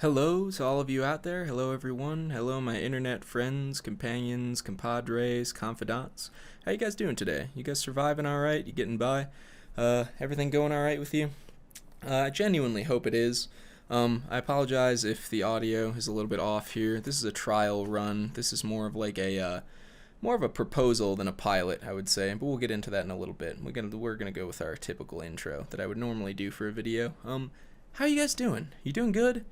Hello to all of you out there. Hello, everyone. Hello, my internet friends, companions, compadres, confidants. How you guys doing today? You guys surviving all right? You getting by? Everything going all right with you? I genuinely hope it is. I apologize if the audio is a little bit off here. This is a trial run. This is more of like more of a proposal than a pilot, I would say. But we'll get into that in a little bit. We're gonna go with our typical intro that I would normally do for a video. How you guys doing? You doing good?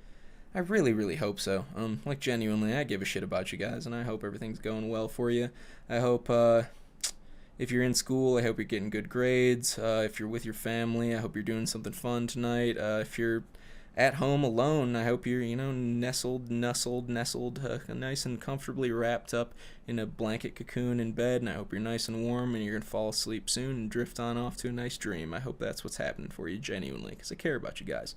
I really, really hope so. Like genuinely, I give a shit about you guys, and I hope everything's going well for you. I hope, if you're in school, I hope you're getting good grades. If you're with your family, I hope you're doing something fun tonight. If you're at home alone, I hope you're, nestled, nice and comfortably wrapped up in a blanket cocoon in bed, and I hope you're nice and warm, and you're gonna fall asleep soon and drift on off to a nice dream. I hope that's what's happening for you, genuinely, because I care about you guys.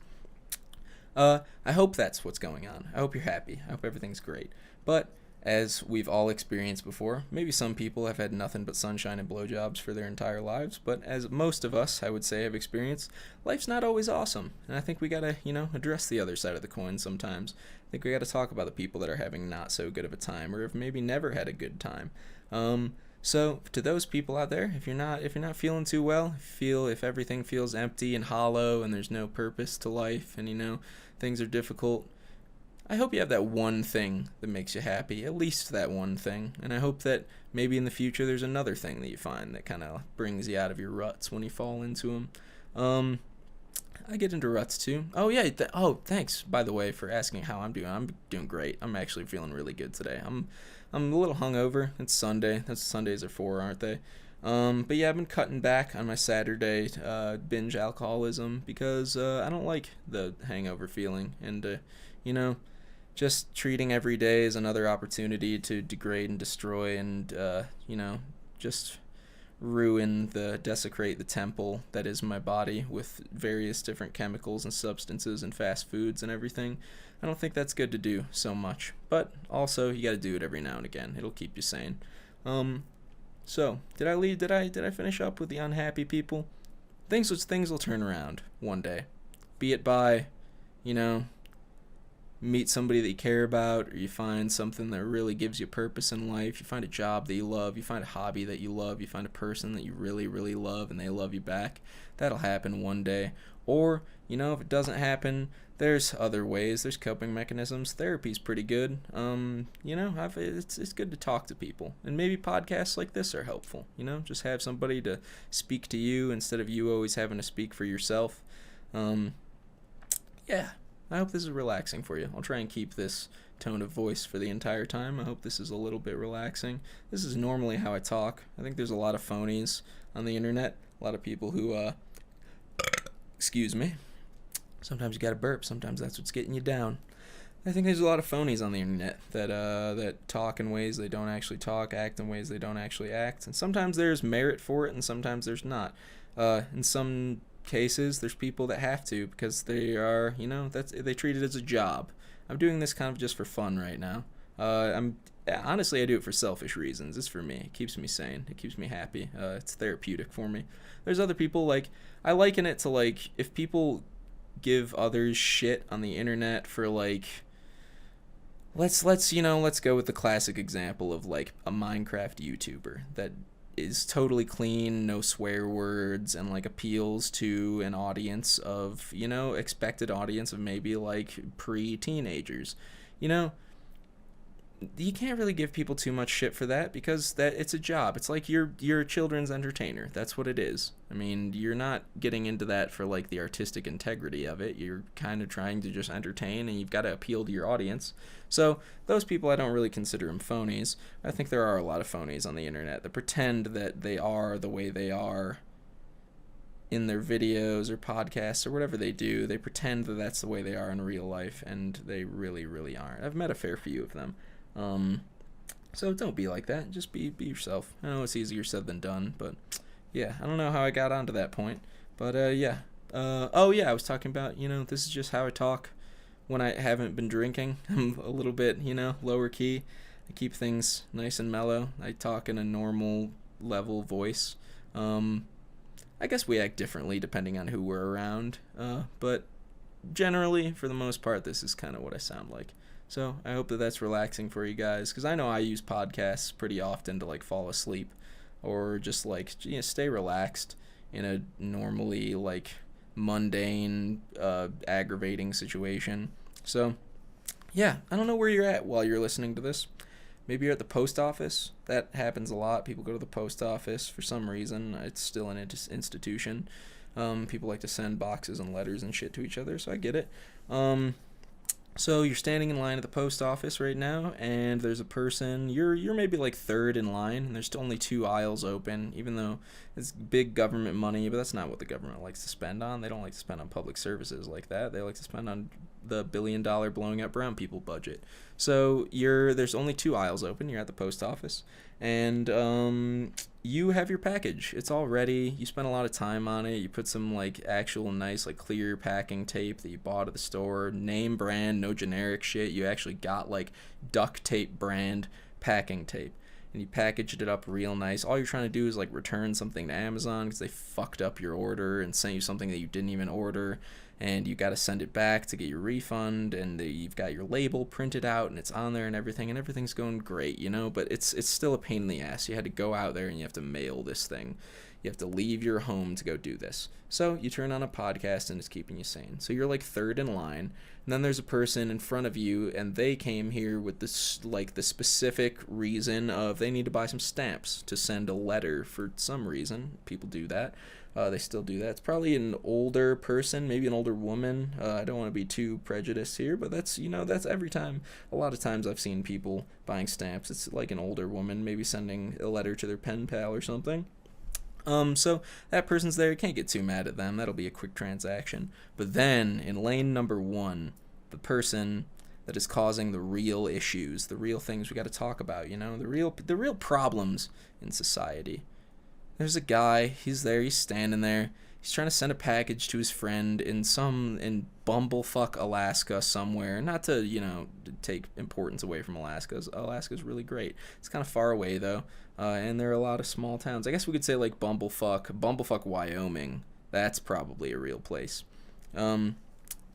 I hope that's what's going on. I hope you're happy. I hope everything's great. But as we've all experienced before, maybe some people have had nothing but sunshine and blowjobs for their entire lives, but as most of us, I would say, have experienced, life's not always awesome. And I think we gotta, address the other side of the coin sometimes. I think we gotta talk about the people that are having not so good of a time, or have maybe never had a good time. So to those people out there, if you're not feeling too well, if everything feels empty and hollow and there's no purpose to life, and things are difficult, I hope you have that one thing that makes you happy, at least that one thing. And I hope that maybe in the future there's another thing that you find that kind of brings you out of your ruts when you fall into them. I get into ruts too. Oh yeah. Thanks by the way for asking how I'm doing. I'm doing great. I'm actually feeling really good today. I'm a little hungover. It's Sunday. That's Sundays are for, aren't they? But yeah, I've been cutting back on my Saturday binge alcoholism because I don't like the hangover feeling, and just treating every day as another opportunity to degrade and destroy and just desecrate the temple that is my body with various different chemicals and substances and fast foods and everything. I don't think that's good to do so much, but also you got to do it every now and again. It'll keep you sane. So did I leave? Did I finish up with the unhappy people? Things will turn around one day, be it by, meet somebody that you care about, or you find something that really gives you purpose in life. You find a job that you love, you find a hobby that you love, you find a person that you really, really love and they love you back. That'll happen one day. Or, if it doesn't happen, there's other ways. There's coping mechanisms. Therapy's pretty good. It's good to talk to people. And maybe podcasts like this are helpful. Just have somebody to speak to you instead of you always having to speak for yourself. Yeah. I hope this is relaxing for you. I'll try and keep this tone of voice for the entire time. I hope this is a little bit relaxing. This is normally how I talk. I think there's a lot of phonies on the internet. A lot of people who, excuse me. Sometimes you gotta burp. Sometimes that's what's getting you down. I think there's a lot of phonies on the internet that talk in ways they don't actually talk, act in ways they don't actually act. And sometimes there's merit for it and sometimes there's not. In some cases there's people that have to because they are they treat it as a job. I'm doing this kind of just for fun right now. Honestly, I do it for selfish reasons. It's for me. It keeps me sane. It keeps me happy. It's therapeutic for me. There's other people, I liken it to if people give others shit on the internet for let's go with the classic example of a Minecraft YouTuber that is totally clean, no swear words, and appeals to an audience of, expected audience of maybe pre-teenagers. You can't really give people too much shit for that because it's a job. It's like you're a children's entertainer. That's what it is. I mean, you're not getting into that for the artistic integrity of it. You're kind of trying to just entertain, and you've got to appeal to your audience. So those people, I don't really consider them phonies. I think there are a lot of phonies on the internet that pretend that they are the way they are in their videos or podcasts or whatever they do. They pretend that that's the way they are in real life, and they really, really aren't. I've met a fair few of them. So don't be like that. Just be yourself. I know it's easier said than done, but yeah, I don't know how I got onto that point, but yeah. Oh yeah, I was talking about, this is just how I talk when I haven't been drinking. I'm a little bit, lower key. I keep things nice and mellow. I talk in a normal level voice. I guess we act differently depending on who we're around, but generally, for the most part, this is kind of what I sound like. So I hope that that's relaxing for you guys, because I know I use podcasts pretty often to like fall asleep or just like stay relaxed in a normally like mundane, aggravating situation. So yeah, I don't know where you're at while you're listening to this. Maybe you're at the post office. That happens a lot. People go to the post office for some reason. It's still an institution. People like to send boxes and letters and shit to each other, so I get it. So you're standing in line at the post office right now, and there's a person. You're maybe like third in line, and there's only 2 aisles open, even though it's big government money, but that's not what the government likes to spend on. They don't like to spend on public services like that. They like to spend on the $1 billion blowing up brown people budget. So there's only 2 aisles open. You're at the post office, and you have your package. It's all ready. You spent a lot of time on it. You put some like actual nice like clear packing tape that you bought at the store, name brand, no generic shit. You actually got like duct tape brand packing tape, and you packaged it up real nice. All you're trying to do is like return something to Amazon because they fucked up your order and sent you something that you didn't even order, and you got to send it back to get your refund, and you've got your label printed out and it's on there and everything's going great, but it's still a pain in the ass. You had to go out there and you have to mail this thing. You have to leave your home to go do this. So you turn on a podcast and it's keeping you sane. So you're like third in line, and then there's a person in front of you, and they came here with this like the specific reason of they need to buy some stamps to send a letter for some reason. People do that. They still do that. It's probably an older person, maybe an older woman. I don't want to be too prejudiced here, but that's every time. A lot of times I've seen people buying stamps. It's like an older woman maybe sending a letter to their pen pal or something. So that person's there. You can't get too mad at them. That'll be a quick transaction. But then in lane number 1, the person that is causing the real issues, the real things we got to talk about, the real problems in society. There's a guy, he's there, he's standing there, he's trying to send a package to his friend in bumblefuck Alaska somewhere. Not to, to take importance away from Alaska. Alaska's really great. It's kind of far away, though, and there are a lot of small towns. I guess we could say, like, bumblefuck Wyoming. That's probably a real place. So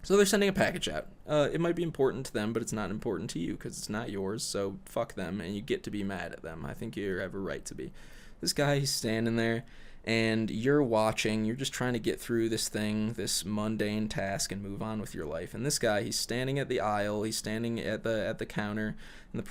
they're sending a package out. It might be important to them, but it's not important to you because it's not yours, so fuck them, and you get to be mad at them. I think you have a right to be. This guy, he's standing there, and you're watching. You're just trying to get through this thing, this mundane task, and move on with your life. And this guy, he's standing at the aisle. He's standing at the counter. And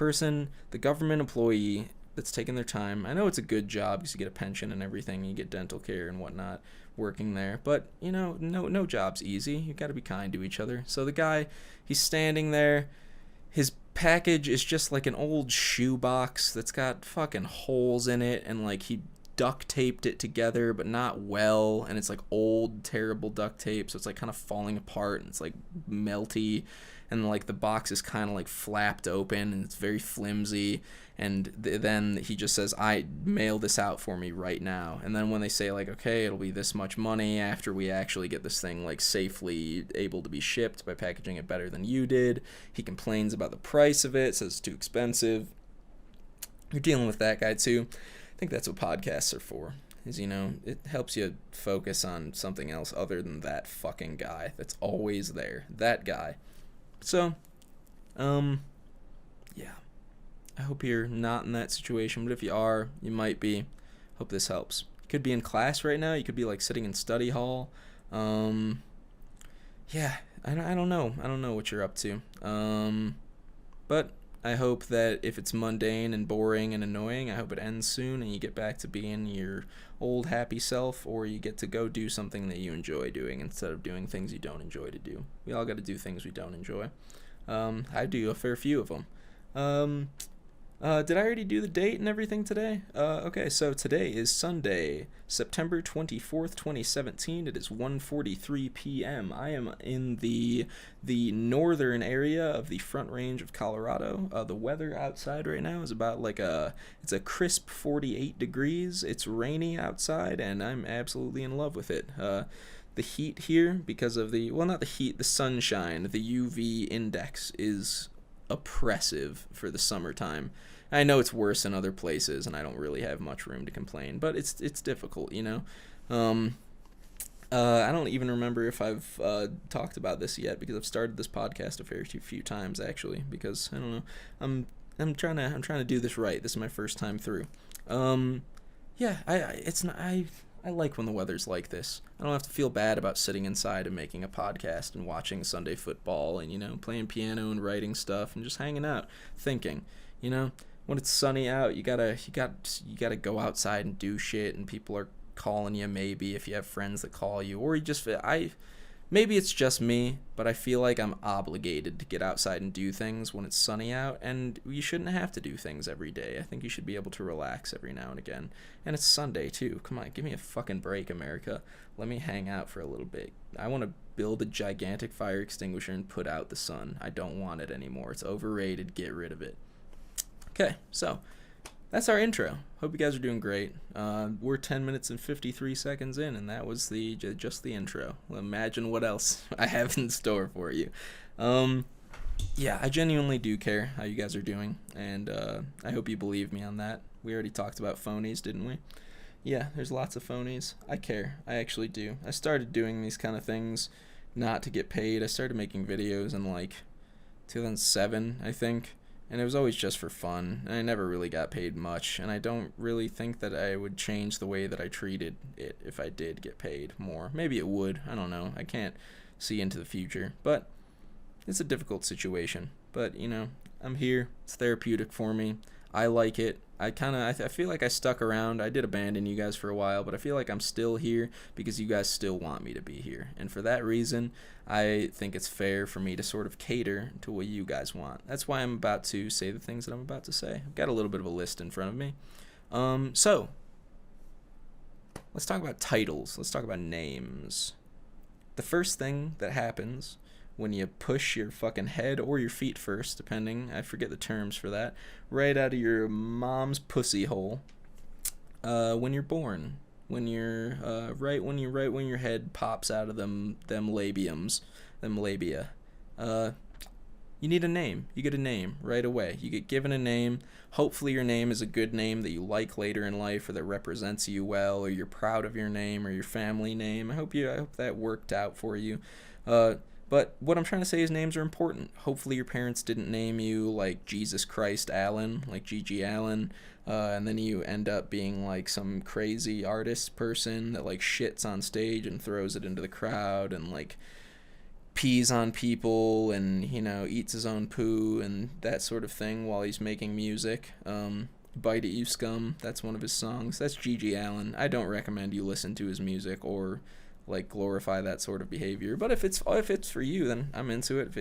the government employee that's taking their time. I know it's a good job because you get a pension and everything. You get dental care and whatnot working there. But, no job's easy. You got to be kind to each other. So the guy, he's standing there. His package is just like an old shoebox that's got fucking holes in it, and like he duct taped it together but not well, and it's like old terrible duct tape, so it's like kind of falling apart, and it's like melty, and like the box is kind of like flapped open, and it's very flimsy, and then he just says, I mail this out for me right now. And then when they say like, okay, it'll be this much money after we actually get this thing like safely able to be shipped by packaging it better than you did, he complains about the price of it, says it's too expensive. You're dealing with that guy too. I think that's what podcasts are for, is, it helps you focus on something else other than that fucking guy that's always there, that guy. So, yeah. I hope you're not in that situation, but if you are, you might be. Hope this helps. You could be in class right now. You could be like sitting in study hall. Yeah, I don't know. I don't know what you're up to. But I hope that if it's mundane and boring and annoying, I hope it ends soon and you get back to being your old happy self, or you get to go do something that you enjoy doing instead of doing things you don't enjoy to do. We all got to do things we don't enjoy. I do a fair few of them. Did I already do the date and everything today? Okay, so today is Sunday, September 24th, 2017. It is 1:43 p.m. I am in the northern area of the Front Range of Colorado. The weather outside right now is about it's a crisp 48 degrees. It's rainy outside, and I'm absolutely in love with it. The heat here, because of not the heat, the sunshine, the UV index is oppressive for the summertime. I know it's worse in other places, and I don't really have much room to complain, but it's difficult, I don't even remember if I've talked about this yet, because I've started this podcast a fair few times actually. Because I don't know, I'm trying to do this right. This is my first time through. Yeah, I like when the weather's like this. I don't have to feel bad about sitting inside and making a podcast and watching Sunday football and, playing piano and writing stuff and just hanging out, thinking. When it's sunny out, you gotta go outside and do shit, and people are calling you, maybe, if you have friends that call you, or maybe it's just me, but I feel like I'm obligated to get outside and do things when it's sunny out, and you shouldn't have to do things every day. I think you should be able to relax every now and again. And it's Sunday too. Come on, give me a fucking break, America. Let me hang out for a little bit. I want to build a gigantic fire extinguisher and put out the sun. I don't want it anymore. It's overrated. Get rid of it. Okay, so that's our intro. Hope you guys are doing great. We're 10 minutes and 53 seconds in, and that was just the intro. Well, imagine what else I have in store for you. Yeah, I genuinely do care how you guys are doing, and I hope you believe me on that. We already talked about phonies, didn't we? Yeah, there's lots of phonies. I care. I actually do. I started doing these kind of things not to get paid. I started making videos in 2007, I think. And it was always just for fun, and I never really got paid much, and I don't really think that I would change the way that I treated it if I did get paid more. Maybe it would, I don't know, I can't see into the future, but it's a difficult situation. But, I'm here, it's therapeutic for me, I like it. I feel like I stuck around. I did abandon you guys for a while, but I feel like I'm still here because you guys still want me to be here. And for that reason, I think it's fair for me to sort of cater to what you guys want. That's why I'm about to say the things that I'm about to say. I've got a little bit of a list in front of me. So, let's talk about titles. Let's talk about names. The first thing that happens when you push your fucking head or your feet first, depending, I forget the terms for that, right out of your mom's pussy hole, when you're born, when you're right when your head pops out of them labia, you need a name. You get a name right away. You get given a name. Hopefully your name is a good name that you like later in life, or that represents you well, or you're proud of your name or your family name. I hope that worked out for you. But what I'm trying to say is names are important. Hopefully your parents didn't name you like Jesus Christ Allen, like Gigi Allen, and then you end up being like some crazy artist person that like shits on stage and throws it into the crowd and like pees on people and, eats his own poo and that sort of thing while he's making music. Bite at You Scum, that's one of his songs. That's Gigi Allen. I don't recommend you listen to his music or glorify that sort of behavior, but if it's for you, then I'm into it.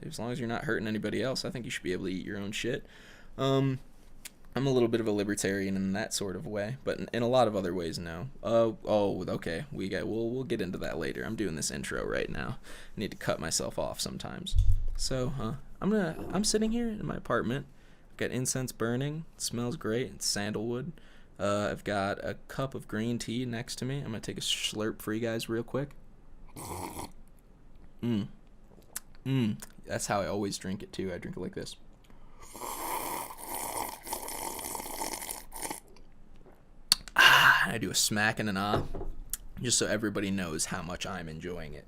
As long as you're not hurting anybody else, I think you should be able to eat your own shit. I'm a little bit of a libertarian in that sort of way, but in a lot of other ways, no. Okay, we'll get into that later. I'm doing this intro right now. I need to cut myself off sometimes. So, I'm sitting here in my apartment. I've got incense burning. It smells great. It's sandalwood. I've got a cup of green tea next to me. I'm going to take a slurp for you guys real quick. That's how I always drink it, too. I drink it like this. I do a smack and an ah, just so everybody knows how much I'm enjoying it.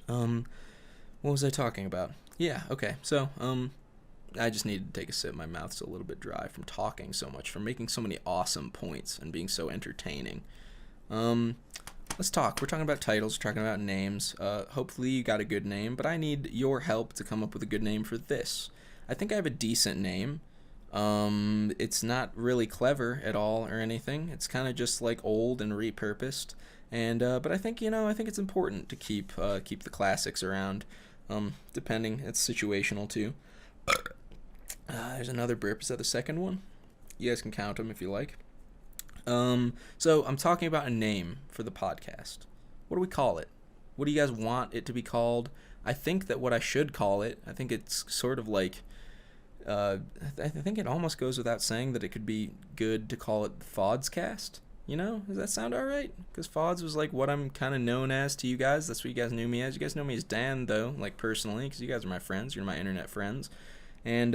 What was I talking about? Yeah, okay. So, I just needed to take a sip. My mouth's a little bit dry from talking so much, from making so many awesome points and being so entertaining. Let's talk. We're talking about titles. We're talking about names. Hopefully you got a good name, but I need your help to come up with a good name for this. I think I have a decent name. It's not really clever at all or anything. It's kind of just like old and repurposed. And but I think it's important to keep the classics around. Depending, it's situational too. There's another burp. Is that the second one? You guys can count them if you like. So I'm talking about a name for the podcast. What do we call it? What do you guys want it to be called? I think that what I should call it, I think it's sort of like, I think it almost goes without saying that it could be good to call it fawdcast. Does that sound alright? Because Fawds was like what I'm kind of known as to you guys. That's what you guys knew me as. You guys know me as Dan, though, like personally, because you guys are my friends. You're my internet friends. And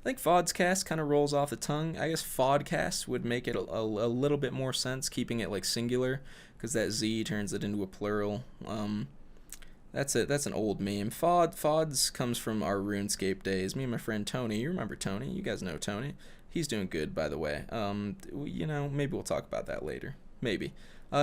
I think fawdcast kind of rolls off the tongue. I guess fawdcast would make it a little bit more sense, keeping it like singular, because that Z turns it into a plural. That's it. That's an old meme. Fawds comes from our RuneScape days. Me and my friend Tony. You remember Tony? You guys know Tony. He's doing good, by the way. Maybe we'll talk about that later. Maybe.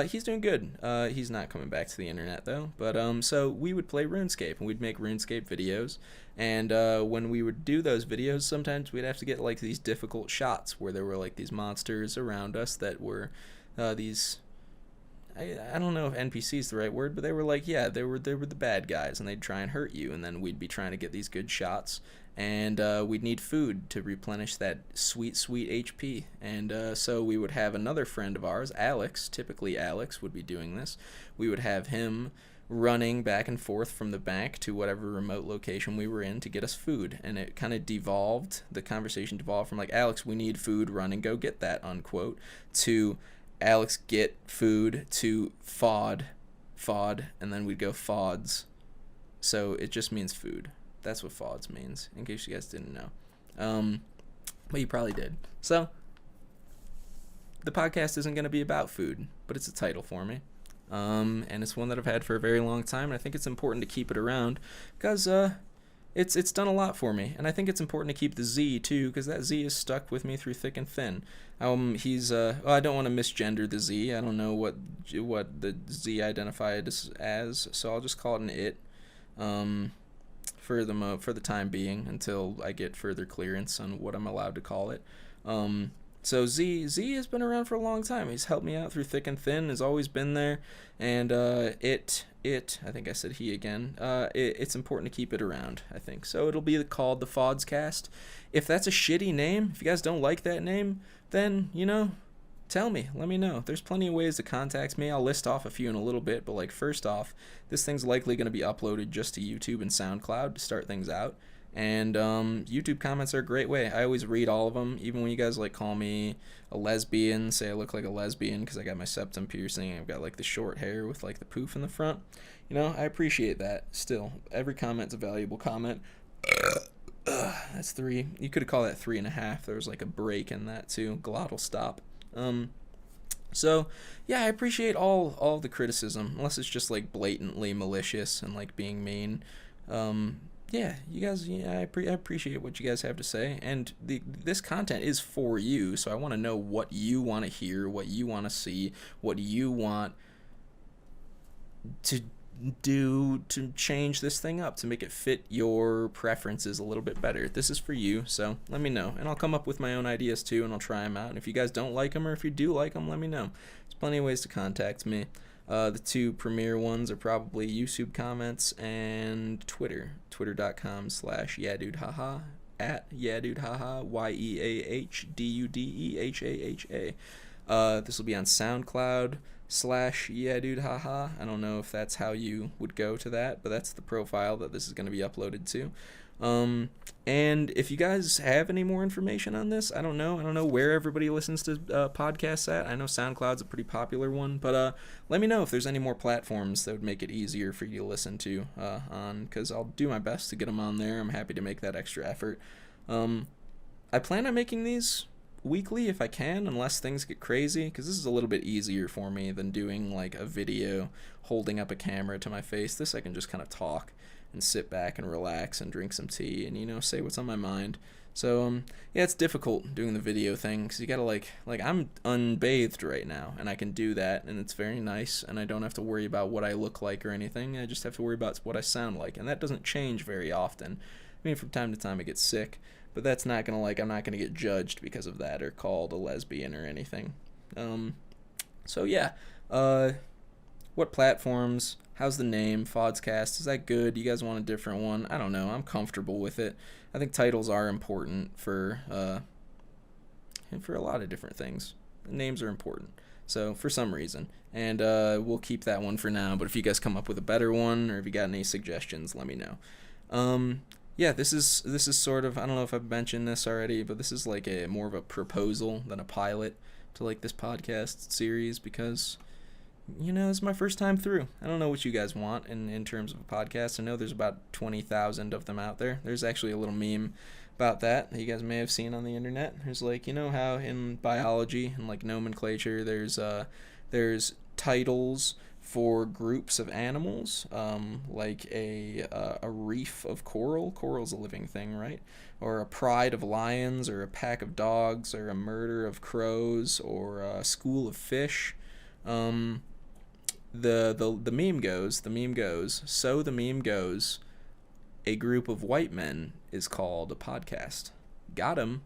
He's doing good. He's not coming back to the internet though. But so we would play RuneScape and we'd make RuneScape videos. And when we would do those videos, sometimes we'd have to get like these difficult shots where there were like these monsters around us that were these. I don't know if NPC is the right word, but they were like, yeah, they were the bad guys, and they'd try and hurt you, and then we'd be trying to get these good shots, and we'd need food to replenish that sweet HP, and so we would have another friend of ours, Alex. Typically Alex would be doing this. We would have him running back and forth from the bank to whatever remote location we were in to get us food, and it kind of the conversation devolved from like, Alex, we need food, run and go get that, unquote, to Alex, get food, to fawd, and then we'd go fawds. So it just means food. That's what fawds means, in case you guys didn't know. But you probably did. So the podcast isn't going to be about food, but it's a title for me. And it's one that I've had for a very long time, and I think it's important to keep it around because it's done a lot for me, and I think it's important to keep the Z too, because that Z is stuck with me through thick and thin. I don't want to misgender the Z. I don't know what the Z identified as, so I'll just call it an it, for the time being until I get further clearance on what I'm allowed to call it. So Z has been around for a long time. He's helped me out through thick and thin, has always been there, and I think I said he again, it's important to keep it around, I think. So it'll be called the fawdcast. If that's a shitty name, if you guys don't like that name, then, tell me, let me know. There's plenty of ways to contact me. I'll list off a few in a little bit, but like first off, this thing's likely going to be uploaded just to YouTube and SoundCloud to start things out. And YouTube comments are a great way. I always read all of them, even when you guys like call me a lesbian, say I look like a lesbian because I got my septum piercing, I've got like the short hair with like the poof in the front. I appreciate that. Still, every comment's a valuable comment. That's 3. You could call that 3.5. There was like a break in that too. Glottal stop. So yeah, I appreciate all the criticism, unless it's just like blatantly malicious and like being mean. Yeah, you guys, I appreciate what you guys have to say, and this content is for you, so I want to know what you want to hear, what you want to see, what you want to do to change this thing up, to make it fit your preferences a little bit better. This is for you, so let me know, and I'll come up with my own ideas too, and I'll try them out, and if you guys don't like them, or if you do like them, let me know. There's plenty of ways to contact me. The 2 premier ones are probably YouTube comments and Twitter. Twitter.com/yeahdudehaha, @yeahdudehaha, YEAHDUDEHAHA. This will be on SoundCloud /yeahdudehaha. I don't know if that's how you would go to that, but that's the profile that this is going to be uploaded to. And if you guys have any more information on this, I don't know where everybody listens to podcasts at. I know SoundCloud's a pretty popular one, but let me know if there's any more platforms that would make it easier for you to listen to on, because I'll do my best to get them on there. I'm happy to make that extra effort. I plan on making these weekly if I can, unless things get crazy, because this is a little bit easier for me than doing like a video holding up a camera to my face. This I can just kind of talk and sit back and relax and drink some tea and say what's on my mind. So yeah, it's difficult doing the video thing because you gotta like I'm unbathed right now, and I can do that, and it's very nice, and I don't have to worry about what I look like or anything. I just have to worry about what I sound like, and that doesn't change very often. I mean, from time to time I get sick, but that's not gonna I'm not gonna get judged because of that or called a lesbian or anything. So yeah, what platforms? How's the name? fawdcast, is that good? You guys want a different one? I don't know. I'm comfortable with it. I think titles are important for a lot of different things. Names are important. So for some reason. And we'll keep that one for now. But if you guys come up with a better one, or if you got any suggestions, let me know. Yeah, this is sort of, I don't know if I've mentioned this already, but this is like more of a proposal than a pilot to like this podcast series, because it's my first time through. I don't know what you guys want in terms of a podcast. I know there's about 20,000 of them out there. There's actually a little meme about that you guys may have seen on the internet. There's like, you know how in biology and like nomenclature there's titles for groups of animals, like a reef of coral. Coral's a living thing, right? Or a pride of lions, or a pack of dogs, or a murder of crows, or a school of fish. The meme goes, so the meme goes, a group of white men is called a podcast. Got him.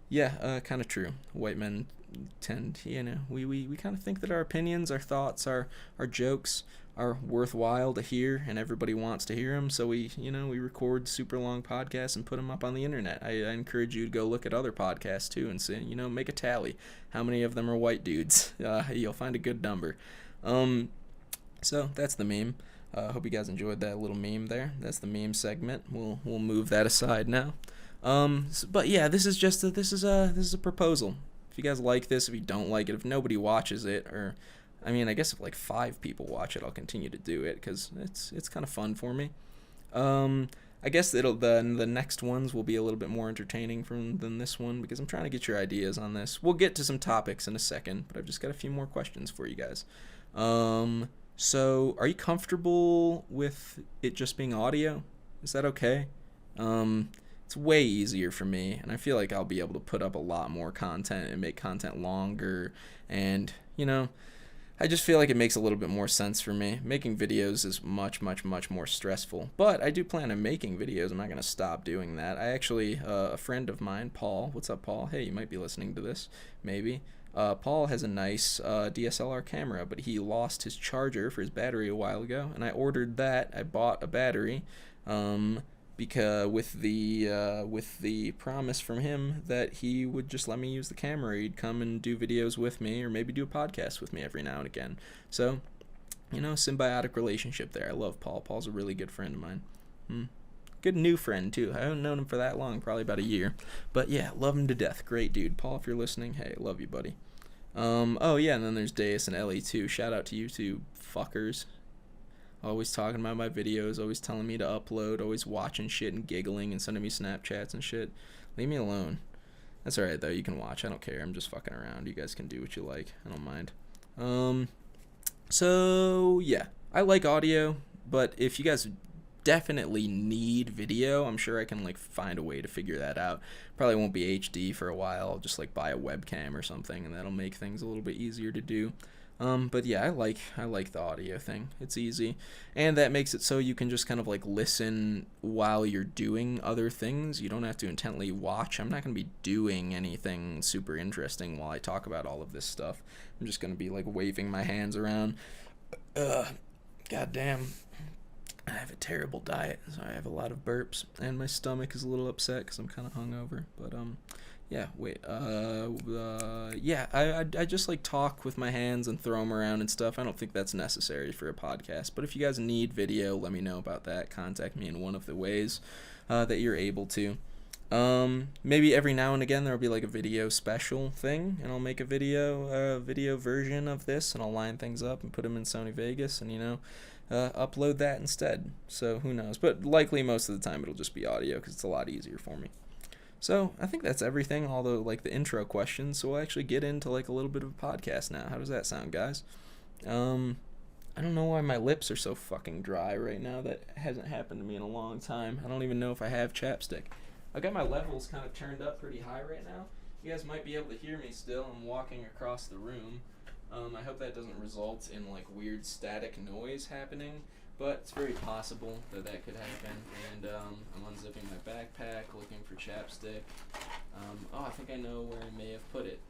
Yeah, kind of true. White men tend, we kind of think that our opinions, our thoughts, our jokes are worthwhile to hear, and everybody wants to hear them. So we record super long podcasts and put them up on the internet. I encourage you to go look at other podcasts too and see, make a tally. How many of them are white dudes? You'll find a good number. So that's the meme. Hope you guys enjoyed that little meme there. That's the meme segment. We'll move that aside now. But yeah, this is a proposal. If you guys like this, if you don't like it, if nobody watches it, or I guess if like 5 people watch it, I'll continue to do it because it's kind of fun for me. I guess the next ones will be a little bit more entertaining than this one because I'm trying to get your ideas on this. We'll get to some topics in a second, but I've just got a few more questions for you guys. So are you comfortable with it just being audio? Is that okay? It's way easier for me, and I feel like I'll be able to put up a lot more content and make content longer, and I just feel like it makes a little bit more sense for me. Making videos is much, much, much more stressful, but I do plan on making videos. I'm not going to stop doing that. I actually, a friend of mine, Paul, what's up, Paul? Hey, you might be listening to this, maybe. Paul has a nice DSLR camera, but he lost his charger for his battery a while ago, and I ordered that. I bought a battery, because with the promise from him that he would just let me use the camera. He'd come and do videos with me, or maybe do a podcast with me every now and again. So, symbiotic relationship there. I love Paul. Paul's a really good friend of mine. Good new friend too. I haven't known him for that long, probably about a year. But yeah, love him to death. Great dude. Paul, if you're listening, hey, love you, buddy. Oh yeah, and then there's Deus and Ellie too. Shout out to you two fuckers. Always talking about my videos, always telling me to upload, always watching shit and giggling and sending me Snapchats and shit. Leave me alone. That's alright though, you can watch. I don't care. I'm just fucking around. You guys can do what you like. I don't mind. So yeah, I like audio, but if you guys definitely need video, I'm sure I can find a way to figure that out. Probably won't be HD for a while. I'll just buy a webcam or something, and that'll make things a little bit easier to do. But yeah, I like the audio thing. It's easy, and that makes it so you can just kind of listen while you're doing other things. You don't have to intently watch. I'm not going to be doing anything super interesting while I talk about all of this stuff. I'm just going to be waving my hands around. Goddamn. I have a terrible diet, so I have a lot of burps, and my stomach is a little upset because I'm kind of hungover. But yeah, wait, yeah, I just talk with my hands and throw them around and stuff. I don't think that's necessary for a podcast, but if you guys need video, let me know about that. Contact me in one of the ways that you're able to. Maybe every now and again there'll be a video special thing, and I'll make a video version of this, and I'll line things up and put them in Sony Vegas, and upload that instead. So who knows, but likely most of the time it'll just be audio because it's a lot easier for me. So I think that's everything, although the intro questions. So we'll actually get into a little bit of a podcast now. How does that sound, guys? I don't know why my lips are so fucking dry right now. That hasn't happened to me in a long time. I don't even know if I have chapstick. I got my levels kind of turned up pretty high right now. You guys might be able to hear me still. I'm walking across the room. I hope that doesn't result in weird static noise happening, but it's very possible that could happen. And I'm unzipping my backpack, looking for chapstick. I think I know where I may have put it.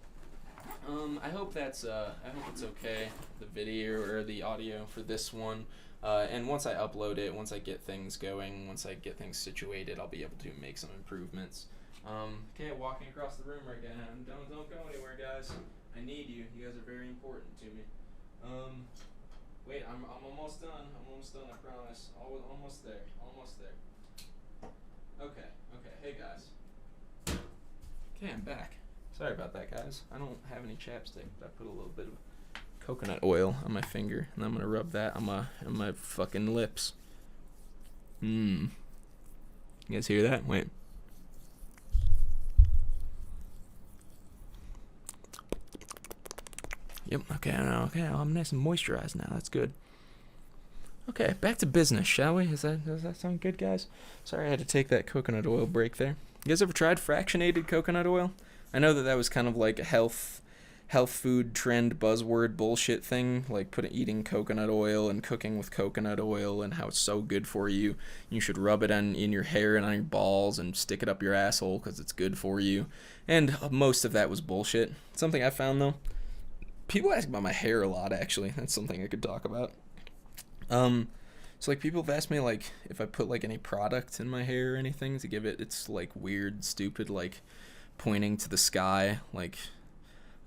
I hope it's okay, the video or the audio for this one. And once I upload it, once I get things going, once I get things situated, I'll be able to make some improvements. Okay, walking across the room right now. Don't go anywhere, guys. I need you. You guys are very important to me. Wait, I'm almost done. I promise. Almost there. Okay. Hey, guys. Okay, I'm back. Sorry about that, guys. I don't have any chapstick, but I put a little bit of coconut oil on my finger, and I'm gonna rub that on my fucking lips. You guys hear that? Wait. Yep. Okay. Okay. I'm nice and moisturized now. That's good. Okay, back to business, shall we? Does that sound good, guys? Sorry I had to take that coconut oil break there. You guys ever tried fractionated coconut oil? I know that was kind of like a health food trend buzzword bullshit thing, like eating coconut oil and cooking with coconut oil and how it's so good for you. You should rub it in your hair and on your balls and stick it up your asshole because it's good for you. And most of that was bullshit. Something I found though, people ask about my hair a lot. Actually, that's something I could talk about. So like people have asked me like if I put like any product in my hair or anything to give it its like weird, stupid like pointing to the sky like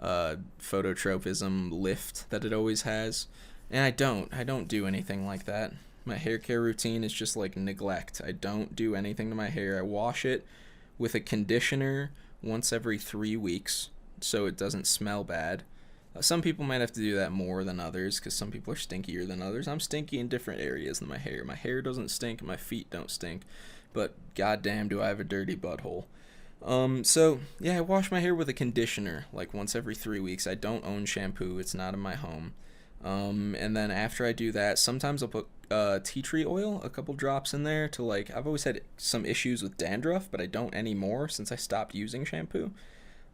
phototropism lift that it always has. And I don't do anything like that. My hair care routine is just like neglect. I don't do anything to my hair. I wash it with a conditioner once every 3 weeks so it doesn't smell bad. Some people might have to do that more than others because some people are stinkier than others. I'm stinky in different areas than my hair. My hair doesn't stink, my feet don't stink, but goddamn do I have a dirty butthole. So yeah, I wash my hair with a conditioner like once every 3 weeks. I don't own shampoo, it's not in my home. And then after I do that, sometimes I'll put tea tree oil, a couple drops in there to like, I've always had some issues with dandruff, but I don't anymore since I stopped using shampoo.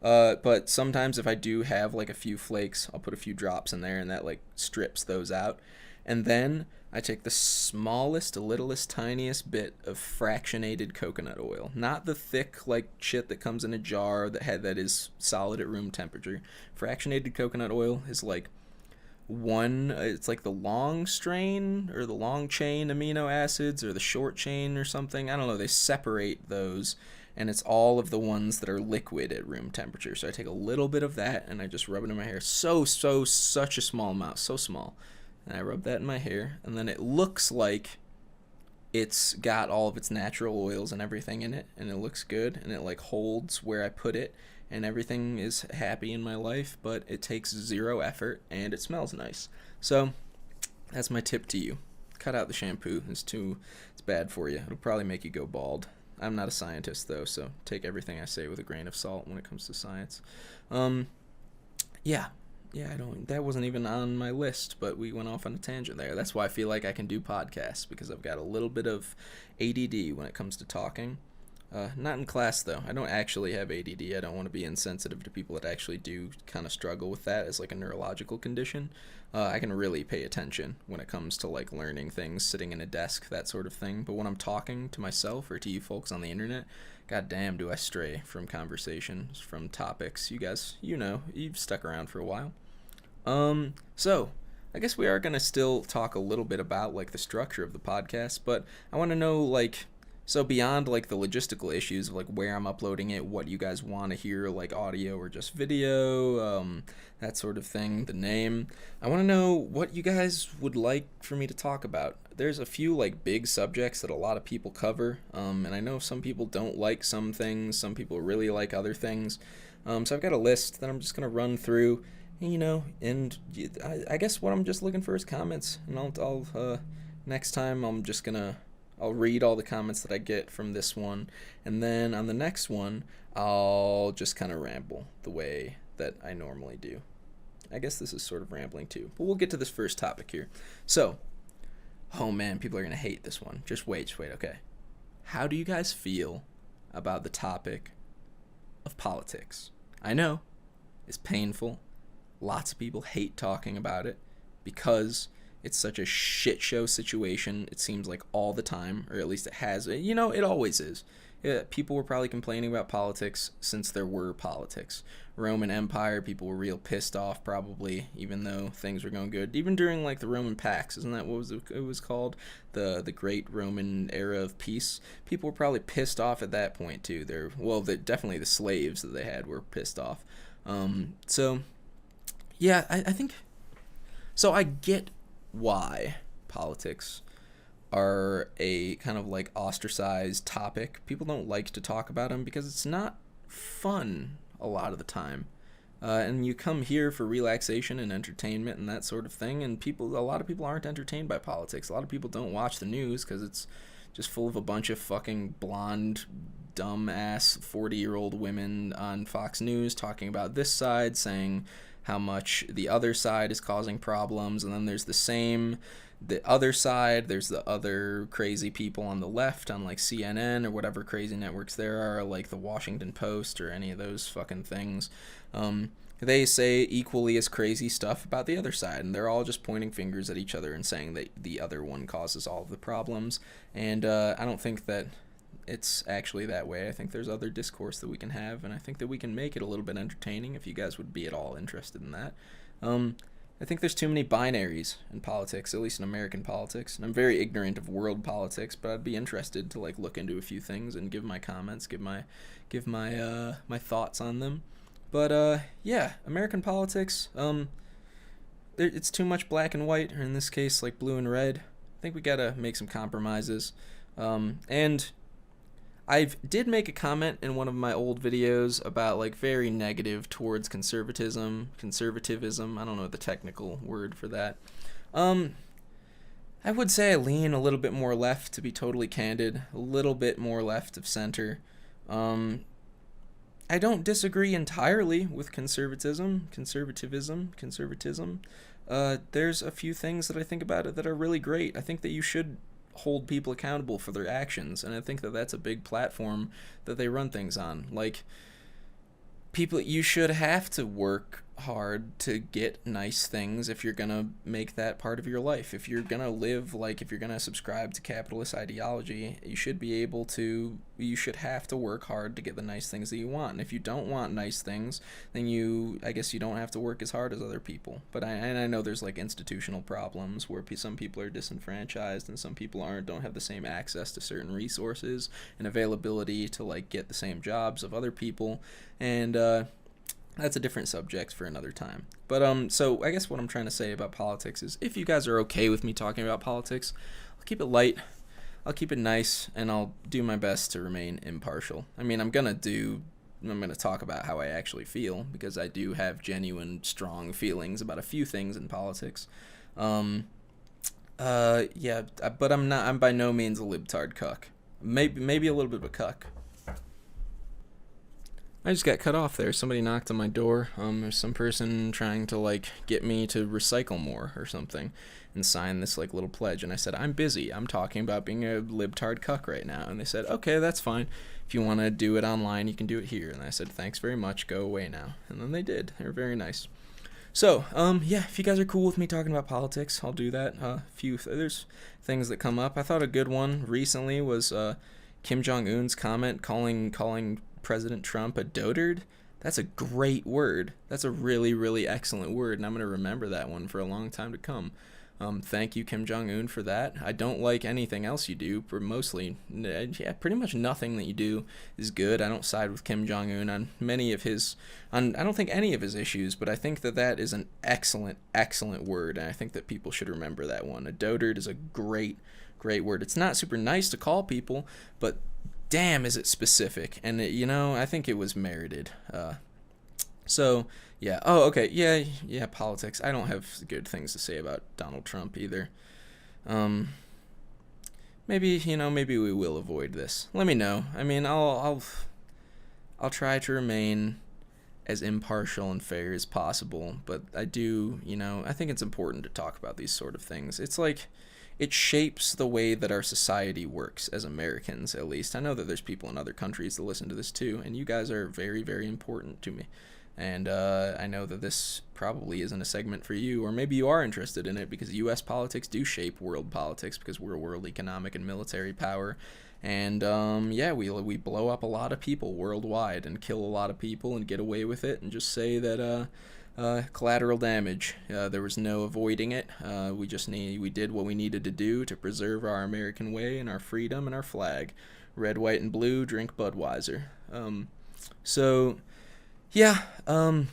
But sometimes if I do have like a few flakes, I'll put a few drops in there and that like strips those out. And then I take the smallest, littlest, tiniest bit of fractionated coconut oil. Not the thick like shit that comes in a jar that is solid at room temperature. Fractionated coconut oil is like it's like the long strain or the long chain amino acids or the short chain or something. I don't know. They separate those. And it's all of the ones that are liquid at room temperature. So I take a little bit of that and I just rub it in my hair. Such a small amount, so small. And I rub that in my hair, and then it looks like it's got all of its natural oils and everything in it, and it looks good, and it like holds where I put it, and everything is happy in my life, but it takes zero effort, and it smells nice. So that's my tip to you. Cut out the shampoo. It's bad for you. It'll probably make you go bald. I'm not a scientist, though, so take everything I say with a grain of salt when it comes to science. That wasn't even on my list, but we went off on a tangent there. That's why I feel like I can do podcasts, because I've got a little bit of ADD when it comes to talking. Not in class, though. I don't actually have ADD. I don't want to be insensitive to people that actually do kind of struggle with that as like a neurological condition. I can really pay attention when it comes to like learning things, sitting in a desk, that sort of thing. But when I'm talking to myself or to you folks on the internet, goddamn do I stray from conversations, from topics. You guys, you've stuck around for a while. So I guess we are going to still talk a little bit about like the structure of the podcast, but I want to know like, so beyond like the logistical issues of like where I'm uploading it, what you guys want to hear, like audio or just video, that sort of thing, the name. I want to know what you guys would like for me to talk about. There's a few like big subjects that a lot of people cover, and I know some people don't like some things, some people really like other things. So I've got a list that I'm just going to run through, and I guess what I'm just looking for is comments, and I'll next time I'll read all the comments that I get from this one, and then on the next one, I'll just kind of ramble the way that I normally do. I guess this is sort of rambling too, but we'll get to this first topic here. So, oh man, people are going to hate this one. Just wait, okay. How do you guys feel about the topic of politics? I know, it's painful. Lots of people hate talking about it because it's such a shit show situation, it seems like all the time, or at least it has. It always is. People were probably complaining about politics since there were politics. Roman Empire, people were real pissed off probably, even though things were going good. Even during like the Roman Pax, isn't that what it was called? The Great Roman Era of Peace. People were probably pissed off at that point too. Definitely the slaves that they had were pissed off. Yeah, I think... So I get why politics are a kind of like ostracized topic. People don't like to talk about them because it's not fun a lot of the time. And you come here for relaxation and entertainment and that sort of thing, and a lot of people aren't entertained by politics. A lot of people don't watch the news because it's just full of a bunch of fucking blonde, dumb-ass 40-year-old women on Fox News talking about this side, saying how much the other side is causing problems, and then there's the other side, there's the other crazy people on the left on like CNN or whatever crazy networks there are, like the Washington Post or any of those fucking things. They say equally as crazy stuff about the other side, and they're all just pointing fingers at each other and saying that the other one causes all of the problems. And I don't think that it's actually that way. I think there's other discourse that we can have, and I think that we can make it a little bit entertaining if you guys would be at all interested in that. I think there's too many binaries in politics, at least in American politics. And I'm very ignorant of world politics, but I'd be interested to like look into a few things and give my comments, give my my thoughts on them. But yeah, American politics, it's too much black and white, or in this case, like blue and red. I think we gotta make some compromises. And I did make a comment in one of my old videos about like very negative towards conservatism. I don't know the technical word for that. I would say I lean a little bit more left, to be totally candid, a little bit more left of center. I don't disagree entirely with conservatism. There's a few things that I think about it that are really great. I think that you should hold people accountable for their actions, and I think that that's a big platform that they run things on. Like, people, you should have to work hard to get nice things if you're gonna make that part of your life. If you're gonna live, like, if you're gonna subscribe to capitalist ideology, you should have to work hard to get the nice things that you want. And if you don't want nice things, then I guess you don't have to work as hard as other people. But I know there's like institutional problems where some people are disenfranchised and some people don't have the same access to certain resources and availability to like get the same jobs of other people. And that's a different subject for another time. But so I guess what I'm trying to say about politics is, if you guys are okay with me talking about politics, I'll keep it light, I'll keep it nice, and I'll do my best to remain impartial. I mean, I'm gonna talk about how I actually feel, because I do have genuine, strong feelings about a few things in politics. Yeah, but I'm by no means a libtard cuck. Maybe a little bit of a cuck. I just got cut off there. Somebody knocked on my door. There's some person trying to like get me to recycle more or something and sign this like little pledge. And I said, I'm busy. I'm talking about being a libtard cuck right now. And they said, okay, that's fine. If you want to do it online, you can do it here. And I said, thanks very much. Go away now. And then they did. They were very nice. So, yeah, if you guys are cool with me talking about politics, I'll do that. There's things that come up. I thought a good one recently was Kim Jong-un's comment calling President Trump a dotard. That's a great word. That's a really, really excellent word, and I'm going to remember that one for a long time to come. Thank you, Kim Jong-un, for that. I don't like anything else you do, pretty much nothing that you do is good. I don't side with Kim Jong-un on I don't think any of his issues, but I think that is an excellent, excellent word, and I think that people should remember that one. A dotard is a great, great word. It's not super nice to call people, but damn, is it specific, and I think it was merited. So yeah. Oh, okay. Yeah. Politics. I don't have good things to say about Donald Trump either. Maybe we will avoid this. Let me know. I mean, I'll try to remain as impartial and fair as possible, but I do, I think it's important to talk about these sort of things. It's like, it shapes the way that our society works as Americans, at least. I know that there's people in other countries that listen to this too, and you guys are very, very important to me. And I know that this probably isn't a segment for you, or maybe you are interested in it because U.S. politics do shape world politics, because we're a world economic and military power. And yeah, we blow up a lot of people worldwide and kill a lot of people and get away with it and just say that collateral damage. There was no avoiding it. We did what we needed to do to preserve our American way and our freedom and our flag. Red, white, and blue, drink Budweiser. So, yeah, I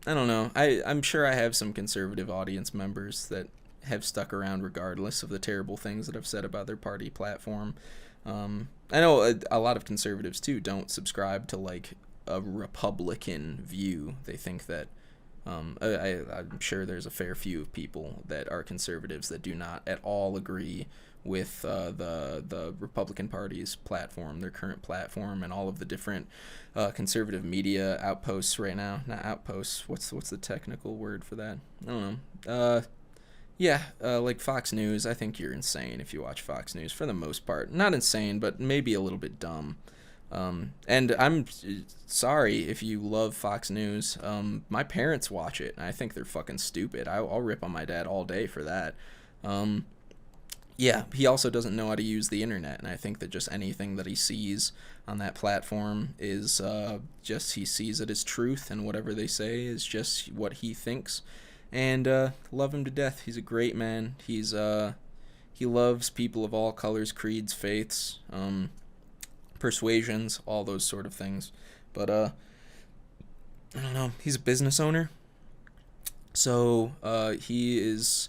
don't know. I'm sure I have some conservative audience members that have stuck around regardless of the terrible things that I've said about their party platform. I know a lot of conservatives, too, don't subscribe to, like, a Republican view. They think that I'm sure there's a fair few of people that are conservatives that do not at all agree with the Republican Party's platform, their current platform, and all of the different conservative media outposts right now. Not outposts. What's the technical word for that? I don't know. Like Fox News. I think you're insane if you watch Fox News for the most part. Not insane, but maybe a little bit dumb. And I'm sorry if you love Fox News. My parents watch it, and I think they're fucking stupid. I'll rip on my dad all day for that. He also doesn't know how to use the internet, and I think that just anything that he sees on that platform is just he sees it as truth, and whatever they say is just what he thinks. And love him to death. He's a great man. He loves people of all colors, creeds, faiths, persuasions, all those sort of things. But I don't know. He's a business owner, so he is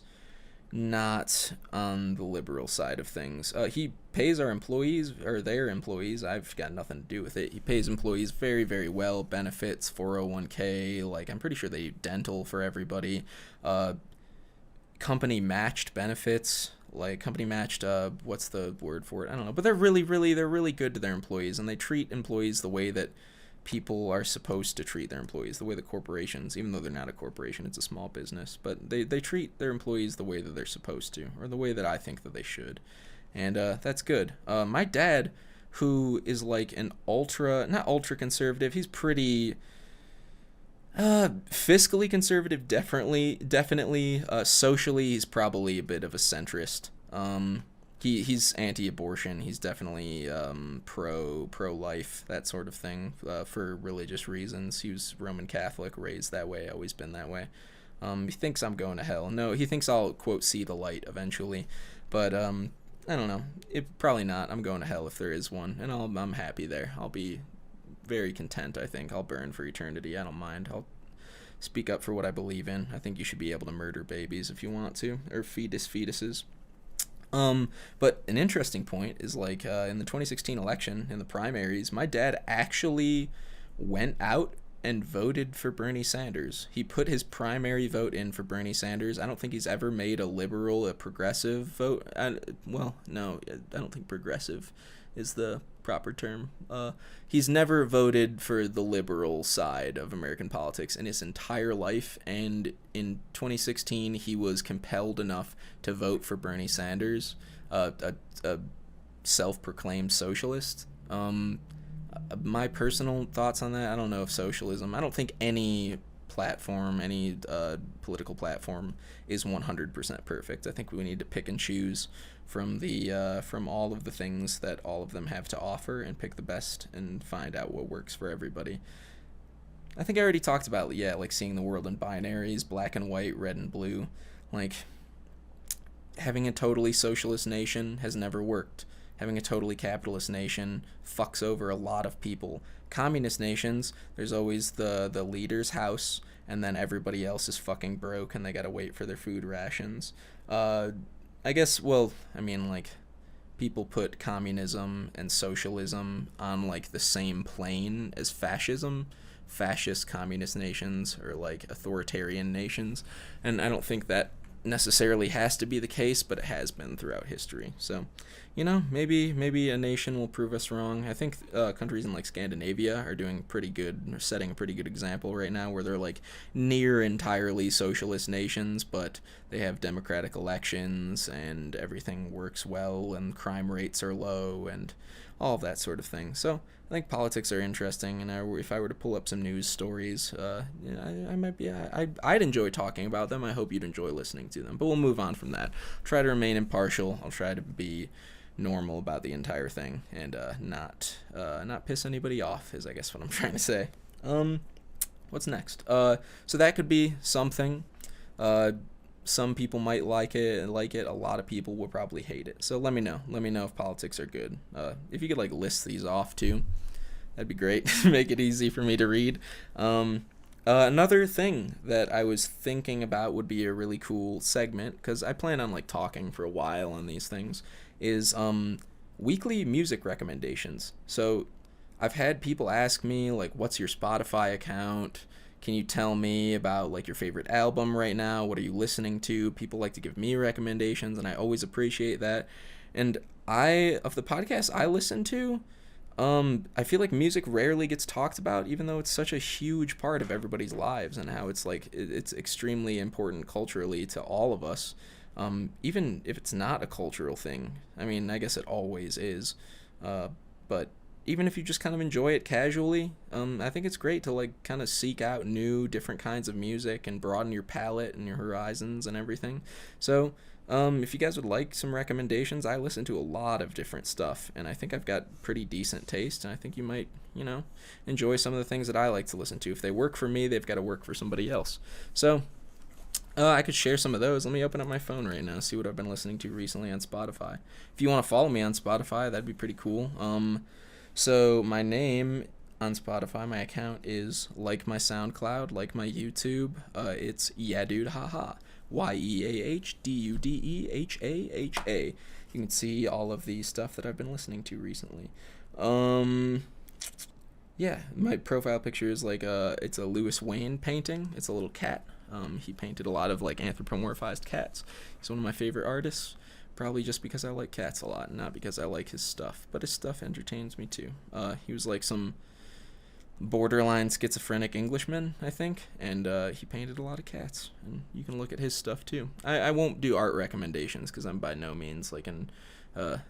not on the liberal side of things. He pays our employees, or their employees, I've got nothing to do with it. He pays employees very, very well, benefits, 401k, like I'm pretty sure they do dental for everybody, company matched benefits, like company matched, what's the word for it? I don't know, but they're really good to their employees, and they treat employees the way that people are supposed to treat their employees, the way the corporations, even though they're not a corporation, it's a small business, but they treat their employees the way that they're supposed to, or the way that I think that they should. And that's good. My dad, who is like an not ultra conservative, he's pretty fiscally conservative, definitely. Socially, he's probably a bit of a centrist. He's anti-abortion. He's definitely pro-life, that sort of thing, for religious reasons. He was Roman Catholic, raised that way, always been that way. He thinks I'm going to hell. No, he thinks I'll, quote, see the light eventually. But I don't know. Probably not. I'm going to hell if there is one, and I'm happy there. I'll be very content, I think. I'll burn for eternity. I don't mind. I'll speak up for what I believe in. I think you should be able to murder babies if you want to, or fetuses. But an interesting point is, like, in the 2016 election, in the primaries, my dad actually went out and voted for Bernie Sanders. He put his primary vote in for Bernie Sanders. I don't think he's ever made a liberal, a progressive vote. No, I don't think progressive is the proper term. He's never voted for the liberal side of American politics in his entire life, and in 2016 he was compelled enough to vote for Bernie Sanders, a self-proclaimed socialist. My personal thoughts on that, I don't know if socialism, I don't think any platform, any political platform is 100% perfect. I think we need to pick and choose from all of the things that all of them have to offer and pick the best and find out what works for everybody. I think I already talked about, like seeing the world in binaries, black and white, red and blue. Like, having a totally socialist nation has never worked. Having a totally capitalist nation fucks over a lot of people. Communist nations, there's always the leader's house, and then everybody else is fucking broke and they gotta wait for their food rations. I guess, people put communism and socialism on, like, the same plane as fascism. Fascist communist nations are like authoritarian nations, and I don't think that necessarily has to be the case, but it has been throughout history. So, maybe a nation will prove us wrong. I think countries in like Scandinavia are doing pretty good, or setting a pretty good example right now, where they're like near entirely socialist nations, but they have democratic elections and everything works well and crime rates are low and all of that sort of thing. So I think politics are interesting, and if I were to pull up some news stories, I'd enjoy talking about them. I hope you'd enjoy listening to them, but we'll move on from that. Try to remain impartial. I'll try to be normal about the entire thing and not piss anybody off, is I guess what I'm trying to say. What's next? So that could be something. Some people might like it. A lot of people will probably hate it. So let me know if politics are good. If you could like list these off too, that'd be great. Make it easy for me to read. Another thing that I was thinking about would be a really cool segment, because I plan on like talking for a while on these things, is weekly music recommendations. So I've had people ask me, like, what's your Spotify account? Can you tell me about like your favorite album right now? What are you listening to? People like to give me recommendations, and I always appreciate that. And of the podcasts I listen to, I feel like music rarely gets talked about, even though it's such a huge part of everybody's lives, and how it's like it's extremely important culturally to all of us. Even if it's not a cultural thing, I mean, I guess it always is. But even if you just kind of enjoy it casually, I think it's great to like kind of seek out new, different kinds of music and broaden your palette and your horizons and everything. So, if you guys would like some recommendations, I listen to a lot of different stuff, and I think I've got pretty decent taste, and I think you might, enjoy some of the things that I like to listen to. If they work for me, they've got to work for somebody else. So, I could share some of those. Let me open up my phone right now, see what I've been listening to recently on Spotify. If you want to follow me on Spotify, that'd be pretty cool. So my name on Spotify, my account is like my SoundCloud, like my YouTube. It's Yadude Haha, YeahDudeHaha. You can see all of the stuff that I've been listening to recently. Yeah, my profile picture is like it's a Lewis Wayne painting. It's a little cat. He painted a lot of like anthropomorphized cats. He's one of my favorite artists, probably just because I like cats a lot, not because I like his stuff. But his stuff entertains me too. He was like some borderline schizophrenic Englishman, I think, and he painted a lot of cats. And you can look at his stuff too. I won't do art recommendations because I'm by no means like in a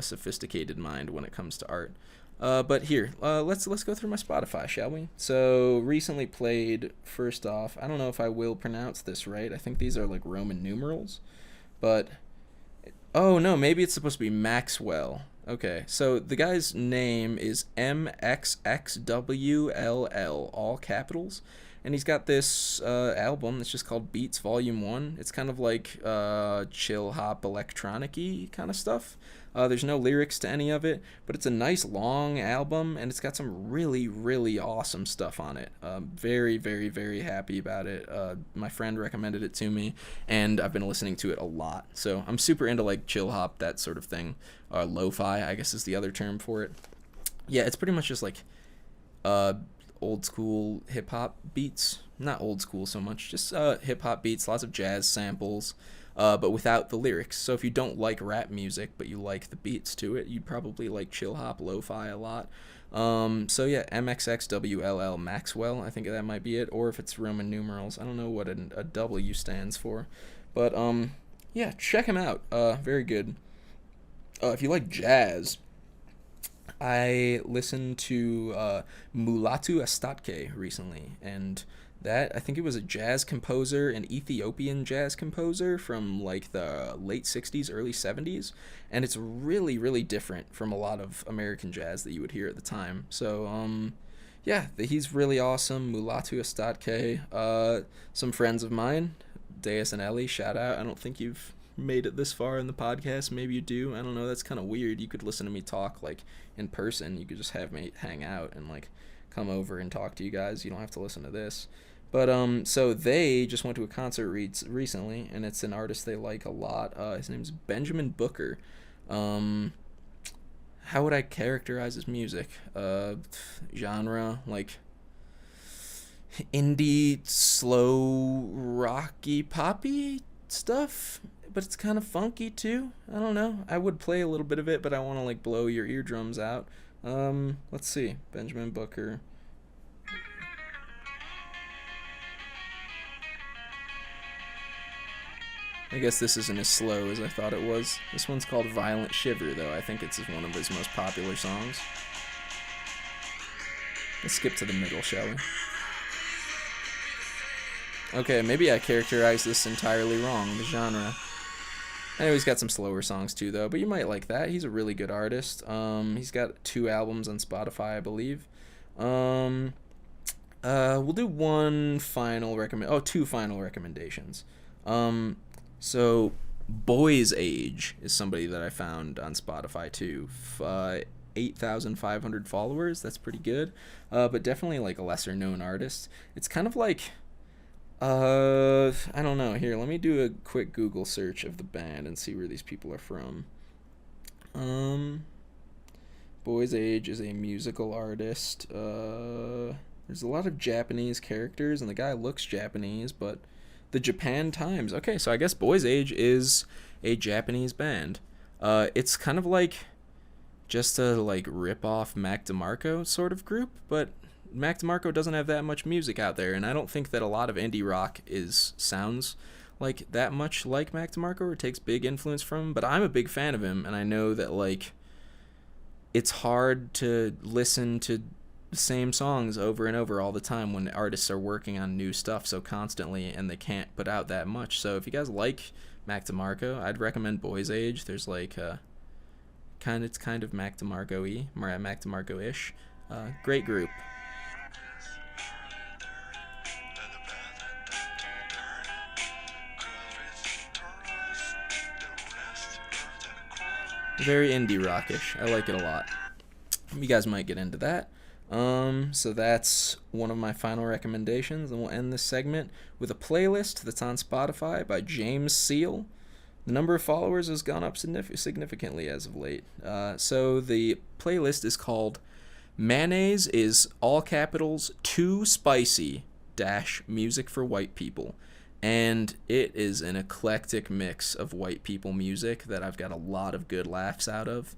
sophisticated mind when it comes to art. But here, let's go through my Spotify, shall we? So recently played, first off, I don't know if I will pronounce this right. I think these are like Roman numerals, but oh no, maybe it's supposed to be Maxwell. Okay, so the guy's name is MXXWLL, all capitals, and he's got this album that's just called Beats Volume 1. It's kind of like chill hop electronic-y kind of stuff. There's no lyrics to any of it, but it's a nice long album, and it's got some really, really awesome stuff on it. Very, very, very happy about it. My friend recommended it to me, and I've been listening to it a lot. So I'm super into like chill hop, that sort of thing. Lo-fi, I guess is the other term for it. Yeah, it's pretty much just like old school hip hop beats. Not old school so much, just hip hop beats, lots of jazz samples. But without the lyrics. So if you don't like rap music, but you like the beats to it, you'd probably like chill hop, lo-fi a lot. So yeah, MXXWLL, Maxwell, I think that might be it. Or if it's Roman numerals, I don't know what a W stands for. But yeah, check him out. Very good. If you like jazz, I listened to Mulatu Astatke recently, and that, I think it was a jazz composer, an Ethiopian jazz composer from like the late 60s, early 70s, and it's really, really different from a lot of American jazz that you would hear at the time. So, yeah, he's really awesome. Mulatu Astatke. Some friends of mine, Deus and Ellie, shout out. I don't think you've made it this far in the podcast. Maybe you do. I don't know. That's kind of weird. You could listen to me talk like in person. You could just have me hang out and like come over and talk to you guys. You don't have to listen to this. But so they just went to a concert recently, and it's an artist they like a lot. His name's Benjamin Booker. How would I characterize his music? Genre, like indie, slow, rocky, poppy stuff, but it's kind of funky too. I don't know. I would play a little bit of it, but I want to like blow your eardrums out. Let's see. Benjamin Booker. I guess this isn't as slow as I thought it was. This one's called Violent Shiver, though. I think it's one of his most popular songs. Let's skip to the middle, shall we? Okay, maybe I characterized this entirely wrong, the genre. I know he's got some slower songs too, though, but you might like that. He's a really good artist. He's got 2 albums on Spotify, I believe. We'll do two final recommendations. So Boy's Age is somebody that I found on Spotify too. 8,500 followers. That's pretty good. But definitely like a lesser known artist. It's kind of like I don't know. Here, let me do a quick Google search of the band and see where these people are from. Boy's Age is a musical artist. There's a lot of Japanese characters, and the guy looks Japanese, but the Japan Times. Okay, so I guess Boy's Age is a Japanese band. It's kind of like just a like rip off Mac DeMarco sort of group, but Mac DeMarco doesn't have that much music out there, and I don't think that a lot of indie rock sounds like that much like Mac DeMarco or takes big influence from him. But I'm a big fan of him, and I know that like it's hard to listen to the same songs over and over all the time when artists are working on new stuff so constantly and they can't put out that much. So if you guys like Mac DeMarco, I'd recommend Boys Age. There's like it's kind of Mac DeMarco-y, Mac DeMarco-ish. Great group. Very indie rockish. I like it a lot. You guys might get into that. So that's one of my final recommendations, and we'll end this segment with a playlist that's on Spotify by James Seal. The number of followers has gone up significantly as of late. So the playlist is called Mayonnaise is all capitals too spicy - music for white people. And it is an eclectic mix of white people music that I've got a lot of good laughs out of.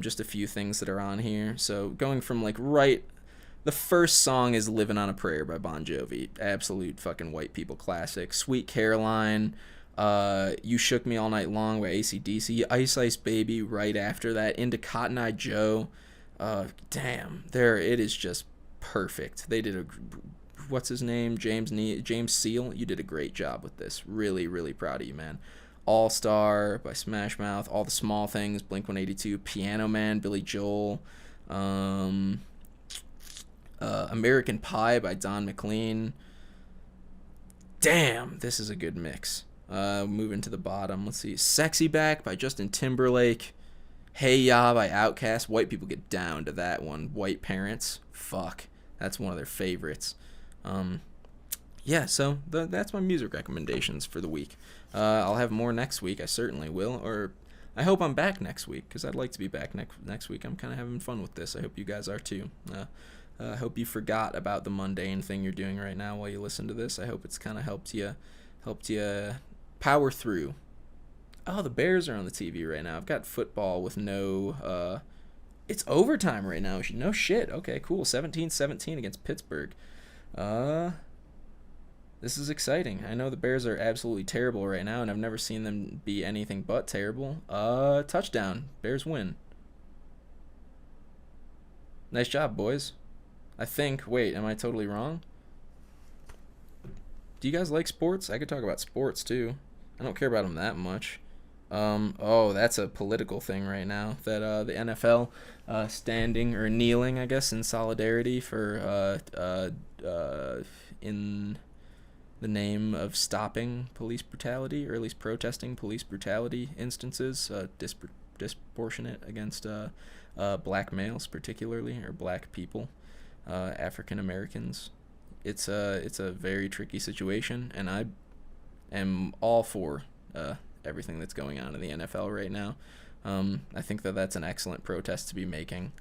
Just a few things that are on here. So going from like the first song is Livin' on a Prayer by Bon Jovi. Absolute fucking white people classic. Sweet Caroline. You Shook Me All Night Long by AC/DC. Ice Ice Baby right after that. Into Cotton Eye Joe. Damn. It is just perfect. They did what's his name? James Seal. You did a great job with this. Really, really proud of you, man. All Star by Smash Mouth. All the Small Things, Blink-182. Piano Man, Billy Joel. American Pie by Don McLean. Damn, this is a good mix. Moving to the bottom, let's see. Sexy Back by Justin Timberlake. Hey Ya by Outkast. White people get down to that one. White Parents. Fuck. That's one of their favorites. Yeah, so that's my music recommendations for the week. I'll have more next week. I certainly will. Or I hope I'm back next week, because I'd like to be back next week. I'm kind of having fun with this. I hope you guys are too. I hope you forgot about the mundane thing you're doing right now while you listen to this. I hope it's kind of helped you power through. Oh, the Bears are on the TV right now. I've got football with no... it's overtime right now. No shit. Okay, cool. 17-17 against Pittsburgh. This is exciting. I know the Bears are absolutely terrible right now, and I've never seen them be anything but terrible. Touchdown. Bears win. Nice job, boys. I think. Wait, am I totally wrong? Do you guys like sports? I could talk about sports, too. I don't care about them that much. That's a political thing right now. That the NFL standing or kneeling, I guess, in solidarity for in the name of stopping police brutality, or at least protesting police brutality instances, disproportionate against black males particularly, or black people, African Americans. It's a very tricky situation, and I am all for everything that's going on in the NFL right now. I think that's an excellent protest to be making.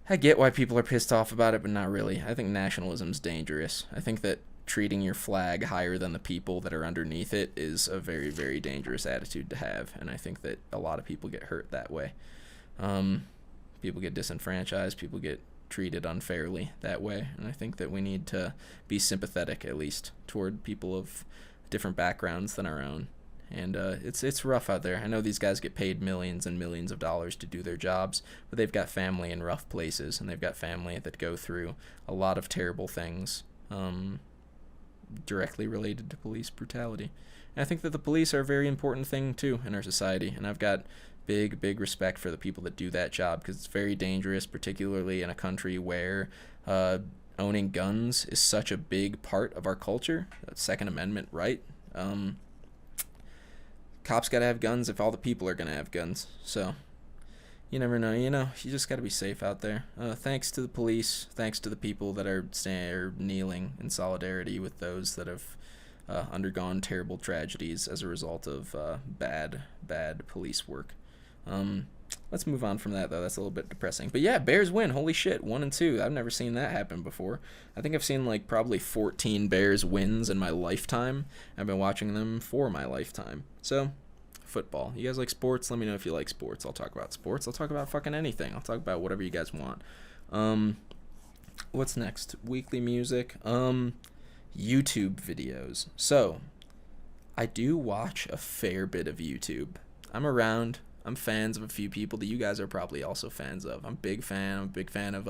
I get why people are pissed off about it, but not really. I think nationalism's dangerous. I think that treating your flag higher than the people that are underneath it is a very, very dangerous attitude to have, and I think that a lot of people get hurt that way. People get disenfranchised, people get treated unfairly that way, and I think that we need to be sympathetic, at least, toward people of different backgrounds than our own. And it's rough out there. I know these guys get paid millions and millions of dollars to do their jobs, but they've got family in rough places, and they've got family that go through a lot of terrible things directly related to police brutality. And I think that the police are a very important thing, too, in our society, and I've got big respect for the people that do that job, because it's very dangerous, particularly in a country where owning guns is such a big part of our culture. Second Amendment right. Cops gotta have guns if all the people are gonna have guns. So, you never know. You just gotta be safe out there. Thanks to the police. Thanks to the people that are kneeling in solidarity with those that have undergone terrible tragedies as a result of bad police work. Let's move on from that, though. That's a little bit depressing. But yeah, Bears win. Holy shit, 1-2. I've never seen that happen before. I think I've seen like probably 14 Bears wins in my lifetime. I've been watching them for my lifetime. So, football. You guys like sports? Let me know if you like sports. I'll talk about sports. I'll talk about fucking anything. I'll talk about whatever you guys want. What's next? Weekly music. YouTube videos. So, I do watch a fair bit of YouTube. I'm around. I'm fans of a few people that you guys are probably also fans of. I'm a big fan. I'm a big fan of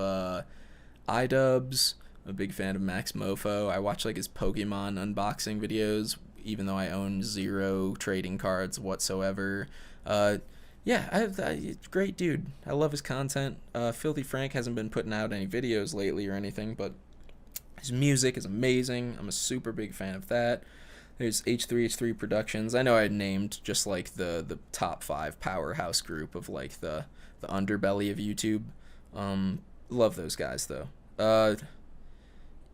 iDubbbz. I'm a big fan of Max Mofo. I watch like his Pokemon unboxing videos, even though I own 0 trading cards whatsoever. Great dude. I love his content. Filthy Frank hasn't been putting out any videos lately or anything, but his music is amazing. I'm a super big fan of that. There's H3H3 Productions. I know I named just like the top 5 powerhouse group of like the underbelly of YouTube. Love those guys though.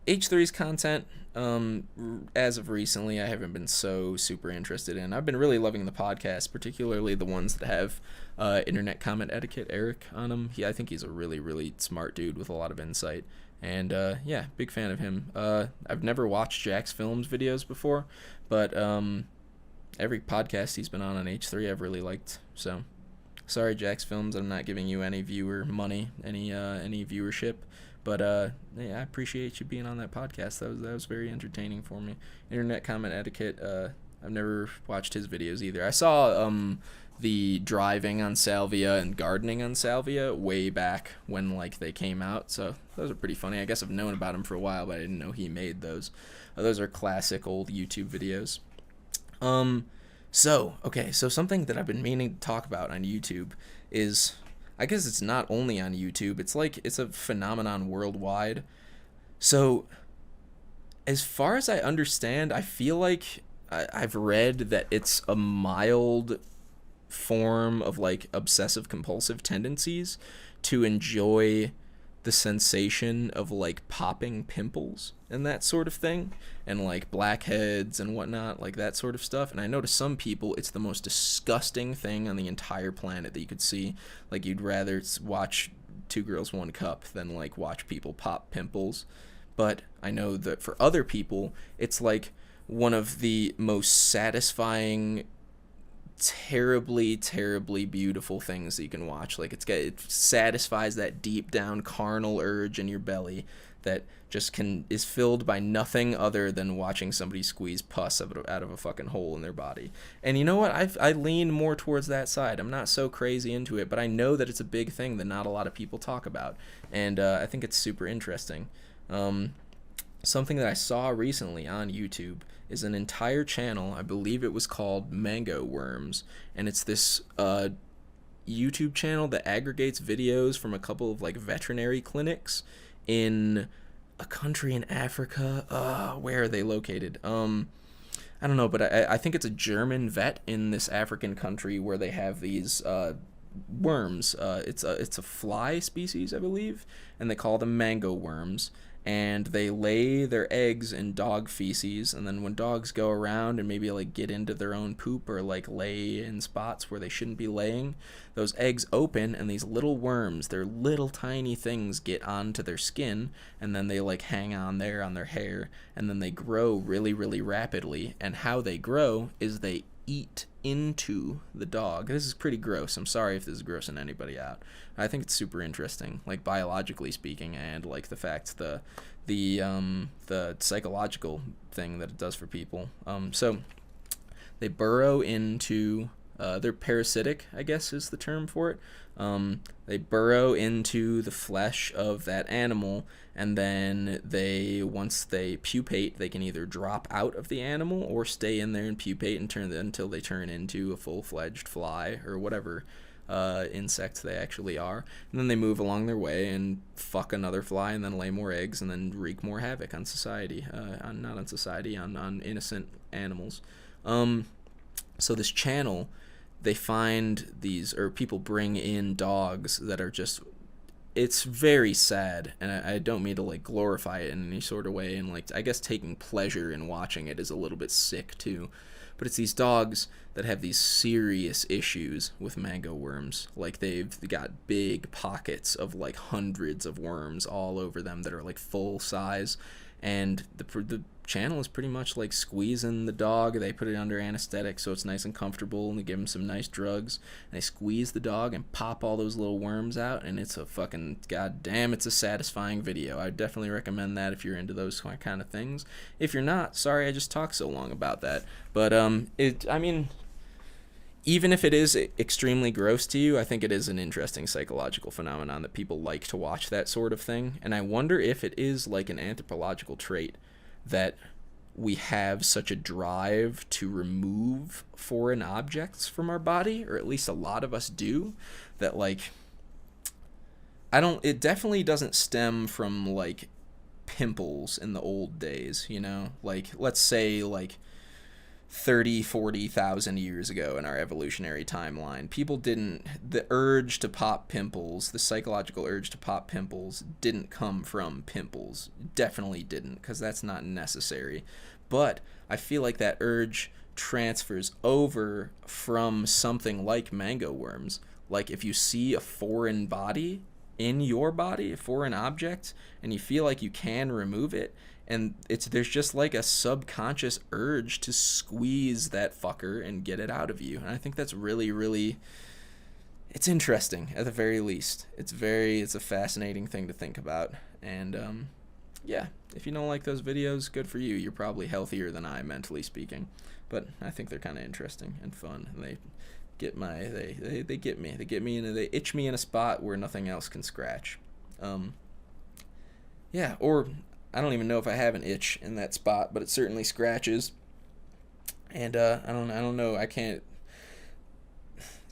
H3's content, as of recently, I haven't been so super interested in. I've been really loving the podcast, particularly the ones that have internet comment etiquette Eric on them. I think he's a really, really smart dude with a lot of insight. And big fan of him. I've never watched Jack's Films videos before, but every podcast he's been on H3 I've really liked. So, sorry Jack's Films, I'm not giving you any viewer money, any viewership. But I appreciate you being on that podcast. That was very entertaining for me. Internet comment etiquette. I've never watched his videos either. I saw the driving on salvia and gardening on salvia way back when like they came out. So those are pretty funny. I guess I've known about him for a while, but I didn't know he made those. Those are classic old YouTube videos. So something that I've been meaning to talk about on YouTube is, I guess it's not only on YouTube, it's a phenomenon worldwide. So, as far as I understand, I feel like I've read that it's a mild form of like obsessive compulsive tendencies to enjoy the sensation of like popping pimples and that sort of thing, and like blackheads and whatnot, like that sort of stuff. And I know to some people it's the most disgusting thing on the entire planet that you could see. Like you'd rather watch 2 Girls 1 Cup than like watch people pop pimples. But I know that for other people it's like one of the most satisfying, terribly beautiful things that you can watch. Like it satisfies that deep down carnal urge in your belly that just is filled by nothing other than watching somebody squeeze pus out of a fucking hole in their body. And you know what, I lean more towards that side. I'm not so crazy into it, but I know that it's a big thing that not a lot of people talk about, and I think it's super interesting. Something that I saw recently on YouTube is an entire channel, I believe it was called Mango Worms, and it's this YouTube channel that aggregates videos from a couple of like veterinary clinics in a country in Africa. Where are they located? I don't know, but I think it's a German vet in this African country where they have these worms. It's a fly species, I believe, and they call them mango worms. And they lay their eggs in dog feces, and then when dogs go around and maybe like get into their own poop or like lay in spots where they shouldn't be laying, those eggs open and these little worms, they're little tiny things, get onto their skin, and then they like hang on there on their hair, and then they grow really rapidly. And how they grow is they eat into the dog. This is pretty gross. I'm sorry if this is grossing anybody out. I think it's super interesting, like biologically speaking, and like the fact the psychological thing that it does for people. So they burrow into they're parasitic, I guess is the term for it. They burrow into the flesh of that animal, and then once they pupate, they can either drop out of the animal or stay in there and pupate until they turn into a full-fledged fly or whatever insect they actually are. And then they move along their way and fuck another fly and then lay more eggs and then wreak more havoc on society. On innocent animals. So this channel, they find these, or people bring in dogs that are just, it's very sad, and I don't mean to like glorify it in any sort of way, and like I guess taking pleasure in watching it is a little bit sick too, but it's these dogs that have these serious issues with mango worms. Like they've got big pockets of like hundreds of worms all over them that are like full size, and the channel is pretty much like squeezing the dog. They put it under anesthetic so it's nice and comfortable, and they give him some nice drugs, and they squeeze the dog and pop all those little worms out, and it's a fucking goddamn, it's a satisfying video. I definitely recommend that if you're into those kind of things. If you're not, sorry I just talked so long about that. But even if it is extremely gross to you, I think it is an interesting psychological phenomenon that people like to watch that sort of thing. And I wonder if it is like an anthropological trait that we have such a drive to remove foreign objects from our body, or at least a lot of us do, that like, it definitely doesn't stem from like pimples in the old days, you know? Like, let's say like 40,000 years ago in our evolutionary timeline, people didn't, the urge to pop pimples, the psychological urge to pop pimples didn't come from pimples. Definitely didn't, because that's not necessary. But I feel like that urge transfers over from something like mango worms. Like if you see a foreign body in your body, a foreign object, and you feel like you can remove it, and there's just like a subconscious urge to squeeze that fucker and get it out of you. And I think that's really, really, it's interesting at the very least. It's a fascinating thing to think about. And yeah, if you don't like those videos, good for you. You're probably healthier than I, mentally speaking. But I think they're kind of interesting and fun. And they get they get me. They get me in. They itch me in a spot where nothing else can scratch. Yeah, or I don't even know if I have an itch in that spot, but it certainly scratches. And I don't know. I can't.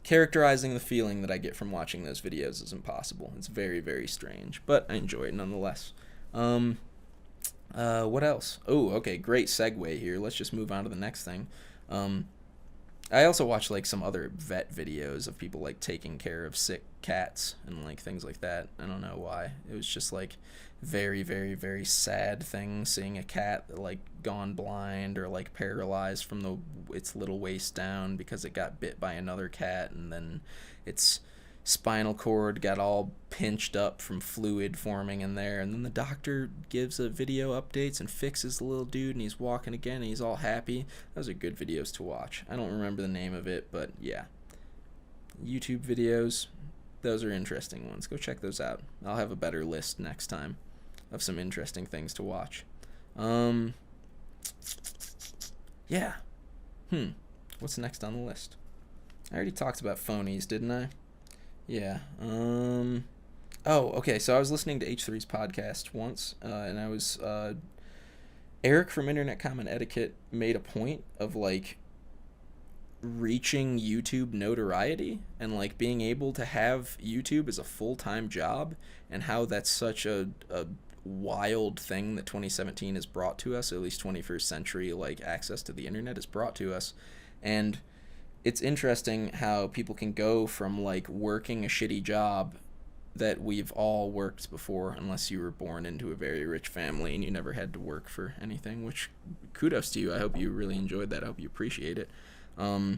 Characterizing the feeling that I get from watching those videos is impossible. It's very, very strange, but I enjoy it nonetheless. What else? Oh, okay, great segue here. Let's just move on to the next thing. I also watch like some other vet videos of people like taking care of sick cats and like things like that. I don't know why. It was just like very, very, very sad thing seeing a cat like gone blind or like paralyzed from its little waist down because it got bit by another cat, and then its spinal cord got all pinched up from fluid forming in there, and then the doctor gives a video updates and fixes the little dude, and he's walking again and he's all happy. Those are good videos to watch. I don't remember the name of it, but yeah, YouTube videos, those are interesting ones. Go check those out. I'll have a better list next time of some interesting things to watch. Yeah. What's next on the list? I already talked about phonies, didn't I? Yeah. Oh, okay. So I was listening to H3's podcast once, and I was Eric from Internet Common Etiquette made a point of like reaching YouTube notoriety and like being able to have YouTube as a full-time job, and how that's such a wild thing that 2017 has brought to us, at least 21st century like access to the internet has brought to us. And it's interesting how people can go from like working a shitty job that we've all worked before, unless you were born into a very rich family and you never had to work for anything, which kudos to you. I hope you really enjoyed that. I hope you appreciate it. Yeah,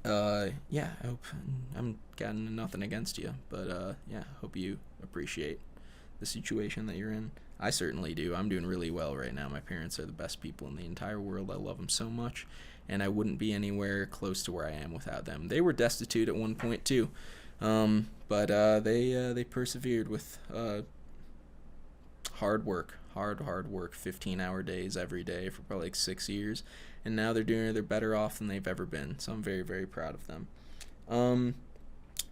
I hope I'm got nothing against you, but yeah, hope you appreciate the situation that you're in. I certainly do. I'm doing really well right now. My parents are the best people in the entire world. I love them so much, and I wouldn't be anywhere close to where I am without them. They were destitute at one point too, but they persevered with hard work, 15-hour days every day for probably like 6 years, and now they're better off than they've ever been. So I'm very, very proud of them.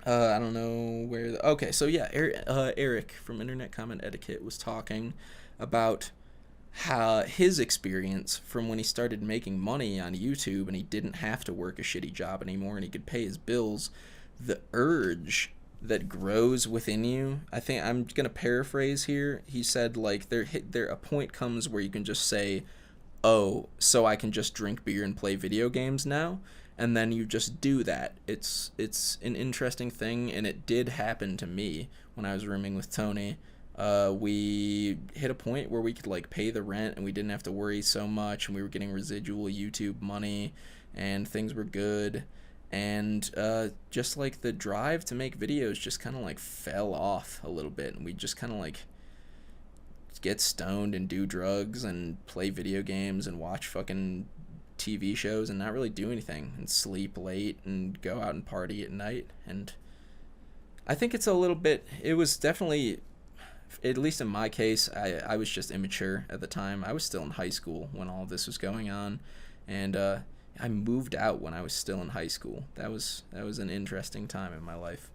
I don't know where. Okay, so yeah, Eric from Internet Common Etiquette was talking about how his experience from when he started making money on YouTube and he didn't have to work a shitty job anymore and he could pay his bills. The urge that grows within you. I think I'm gonna paraphrase here. He said like there a point comes where you can just say, "Oh, so I can just drink beer and play video games now." And then you just do that. It's an interesting thing, and it did happen to me when I was rooming with Tony. We hit a point where we could like pay the rent, and we didn't have to worry so much, and we were getting residual YouTube money, and things were good. And just like the drive to make videos just kind of like fell off a little bit, and we just kind of like get stoned and do drugs and play video games and watch fucking TV shows and not really do anything and sleep late and go out and party at night. And I think it's a little bit, it was definitely, at least in my case, I was just immature at the time. I was still in high school when all of this was going on, and I moved out when I was still in high school. That was an interesting time in my life.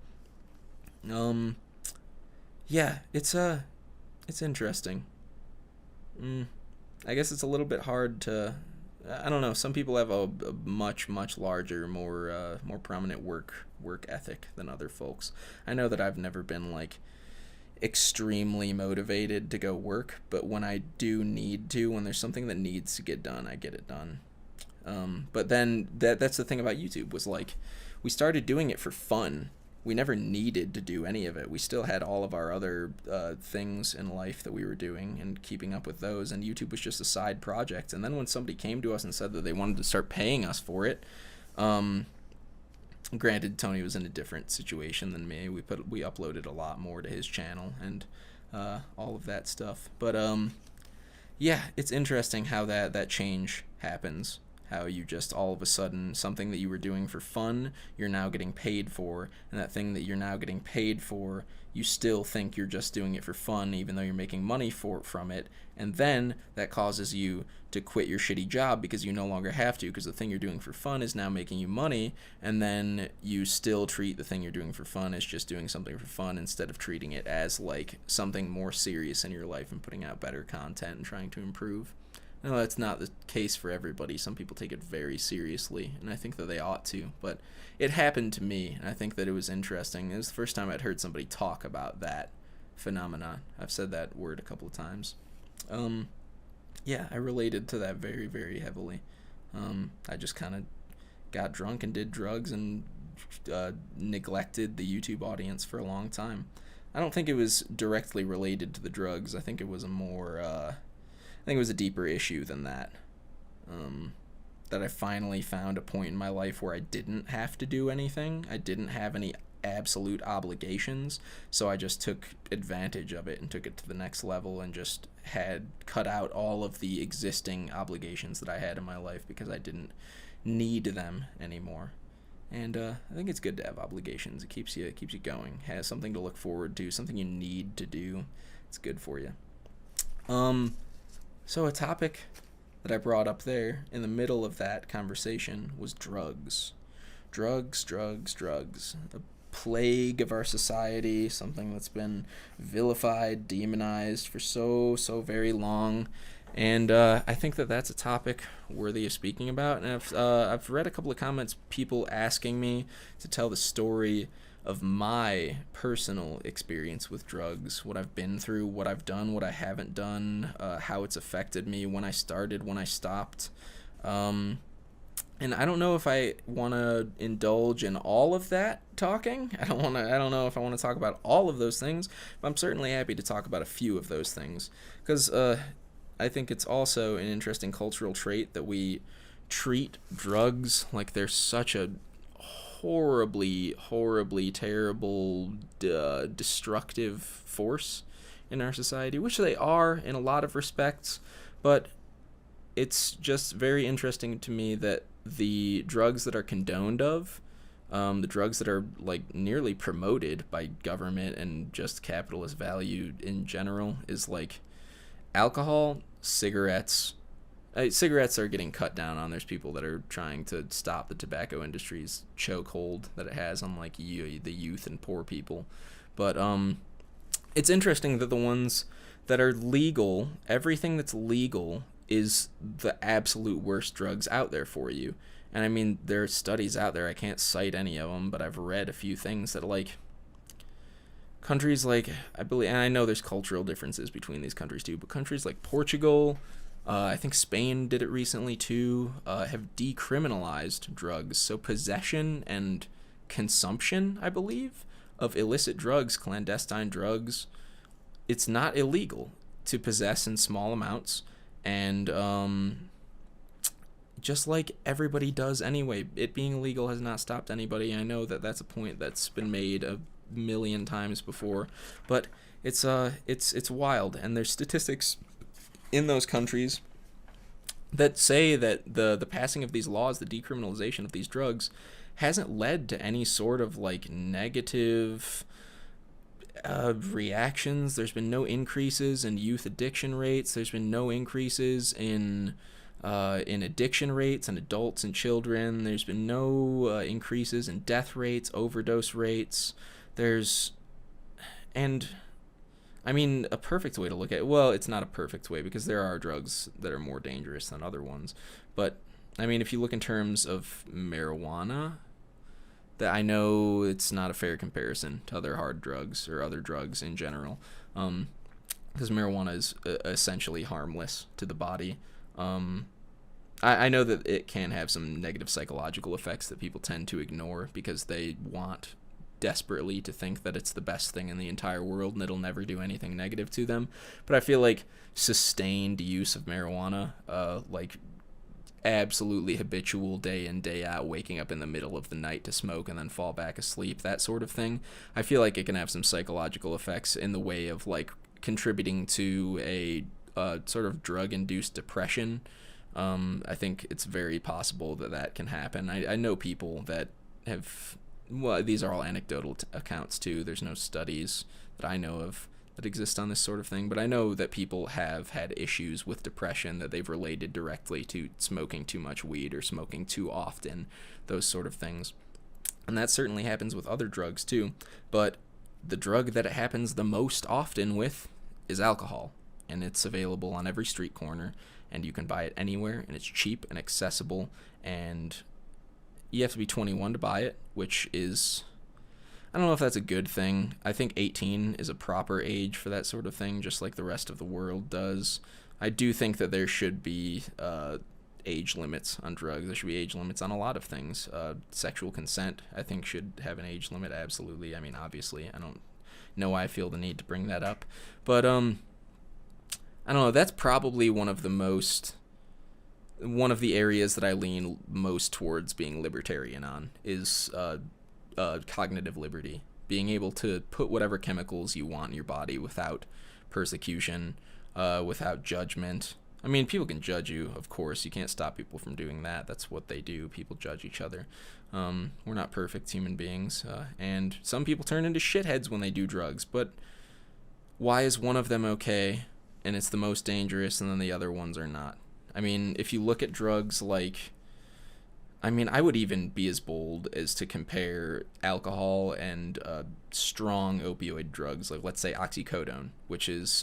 Yeah, it's interesting. I guess it's a little bit hard to, I don't know. Some people have a much larger, more prominent work ethic than other folks. I know that I've never been like extremely motivated to go work, but when I do need to, when there's something that needs to get done, I get it done. But then that's the thing about YouTube, was like, we started doing it for fun. We never needed to do any of it. We still had all of our other things in life that we were doing and keeping up with those, and YouTube was just a side project. And then when somebody came to us and said that they wanted to start paying us for it, granted, Tony was in a different situation than me. We uploaded a lot more to his channel and all of that stuff. But yeah, it's interesting how that change happens. How you just all of a sudden, something that you were doing for fun, you're now getting paid for, and that thing that you're now getting paid for, you still think you're just doing it for fun, even though you're making money from it, and then that causes you to quit your shitty job because you no longer have to, because the thing you're doing for fun is now making you money, and then you still treat the thing you're doing for fun as just doing something for fun instead of treating it as like something more serious in your life and putting out better content and trying to improve. No, that's not the case for everybody. Some people take it very seriously, and I think that they ought to. But it happened to me, and I think that it was interesting. It was the first time I'd heard somebody talk about that phenomenon. I've said that word a couple of times. Yeah, I related to that very, very heavily. I just kind of got drunk and did drugs and neglected the YouTube audience for a long time. I don't think it was directly related to the drugs. I think it was I think it was a deeper issue than that. That I finally found a point in my life where I didn't have to do anything. I didn't have any absolute obligations, so I just took advantage of it and took it to the next level and just had cut out all of the existing obligations that I had in my life because I didn't need them anymore. And I think it's good to have obligations. It keeps you going. Has something to look forward to, something you need to do. It's good for you. So a topic that I brought up there in the middle of that conversation was drugs. Drugs. The plague of our society, something that's been vilified, demonized for so very long. And I think that that's a topic worthy of speaking about. And I've read a couple of comments, people asking me to tell the story of my personal experience with drugs, what I've been through, what I've done, what I haven't done, how it's affected me, when I started, when I stopped. And I don't know if I want to indulge in all of that talking. I don't know if I want to talk about all of those things, but I'm certainly happy to talk about a few of those things, because I think it's also an interesting cultural trait that we treat drugs like they're such a horribly terrible, destructive force in our society, which they are in a lot of respects, but it's just very interesting to me that the drugs that are condoned of, the drugs that are like nearly promoted by government and just capitalist value in general, is like alcohol, cigarettes. Cigarettes are getting cut down on. There's people that are trying to stop the tobacco industry's chokehold that it has on like the youth and poor people. But it's interesting that the ones that are legal, everything that's legal is the absolute worst drugs out there for you. And I mean, there are studies out there, I can't cite any of them, but I've read a few things that like countries like, I believe, and I know there's cultural differences between these countries too, but countries like Portugal, I think Spain did it recently too, have decriminalized drugs. So possession and consumption, I believe, of illicit drugs, clandestine drugs, it's not illegal to possess in small amounts. And just like everybody does anyway, it being illegal has not stopped anybody. I know that that's a point that's been made million times before, but it's wild, and there's statistics in those countries that say that the passing of these laws, the decriminalization of these drugs, hasn't led to any sort of like negative reactions. There's been no increases in youth addiction rates. There's been no increases in addiction rates in adults and children. There's been no increases in death rates, overdose rates. I mean, a perfect way to look at it, well, it's not a perfect way because there are drugs that are more dangerous than other ones. But, I mean, if you look in terms of marijuana, that I know it's not a fair comparison to other hard drugs or other drugs in general, because marijuana is essentially harmless to the body. I know that it can have some negative psychological effects that people tend to ignore because they want desperately to think that it's the best thing in the entire world and it'll never do anything negative to them. But I feel like sustained use of marijuana, like absolutely habitual day in day out, waking up in the middle of the night to smoke and then fall back asleep, that sort of thing, I feel like it can have some psychological effects in the way of like contributing to a sort of drug-induced depression. I think it's very possible that can happen. I know people that have, well, these are all anecdotal accounts too. There's no studies that I know of that exist on this sort of thing, but I know that people have had issues with depression that they've related directly to smoking too much weed or smoking too often, those sort of things. And that certainly happens with other drugs too, but the drug that it happens the most often with is alcohol, and it's available on every street corner, and you can buy it anywhere, and it's cheap and accessible, and you have to be 21 to buy it, which is, I don't know if that's a good thing. I think 18 is a proper age for that sort of thing, just like the rest of the world does. I do think that there should be age limits on drugs. There should be age limits on a lot of things. Sexual consent, I think, should have an age limit, absolutely. I mean, obviously, I don't know why I feel the need to bring that up. But, I don't know, that's probably one of the areas that I lean most towards being libertarian on is cognitive liberty, being able to put whatever chemicals you want in your body without persecution, without judgment. I mean, people can judge you, of course. You can't stop people from doing that. That's what they do. People judge each other. We're not perfect human beings, and some people turn into shitheads when they do drugs, but why is one of them okay and it's the most dangerous and then the other ones are not? I mean, if you look at drugs like, I would even be as bold as to compare alcohol and strong opioid drugs, like let's say oxycodone, which is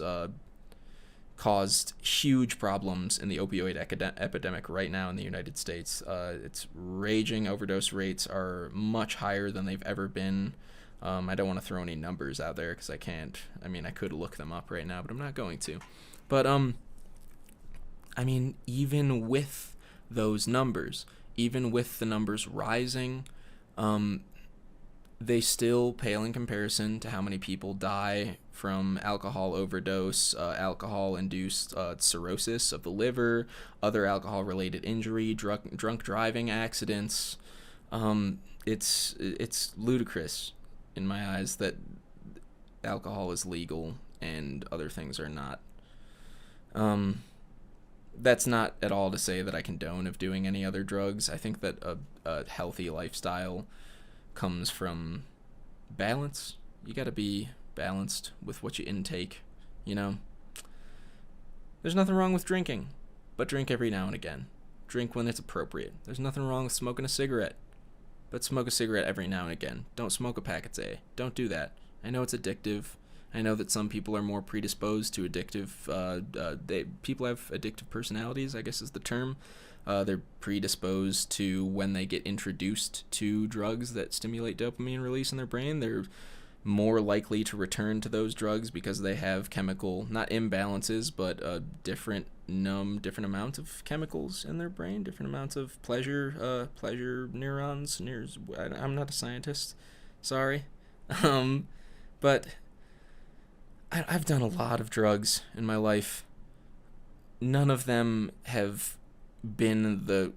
caused huge problems in the opioid epidemic right now in the United States. It's raging. Overdose rates are much higher than they've ever been. I don't want to throw any numbers out there because I can't. I mean, I could look them up right now, but I'm not going to. But, even with those numbers, even with the numbers rising, they still pale in comparison to how many people die from alcohol overdose, alcohol-induced cirrhosis of the liver, other alcohol-related injury, drunk driving accidents. It's ludicrous in my eyes that alcohol is legal and other things are not. That's not at all to say that I condone of doing any other drugs. I think that a healthy lifestyle comes from balance. You gotta be balanced with what you intake, you know? There's nothing wrong with drinking, but drink every now and again. Drink when it's appropriate. There's nothing wrong with smoking a cigarette, but smoke a cigarette every now and again. Don't smoke a pack a day. Don't do that. I know it's addictive. I know that some people are more predisposed to addictive, people have addictive personalities, I guess is the term. They're predisposed to, when they get introduced to drugs that stimulate dopamine release in their brain, they're more likely to return to those drugs because they have chemical, not imbalances, but different amounts of chemicals in their brain, different amounts of pleasure neurons. I'm not a scientist, sorry. But I've done a lot of drugs in my life. None of them have been the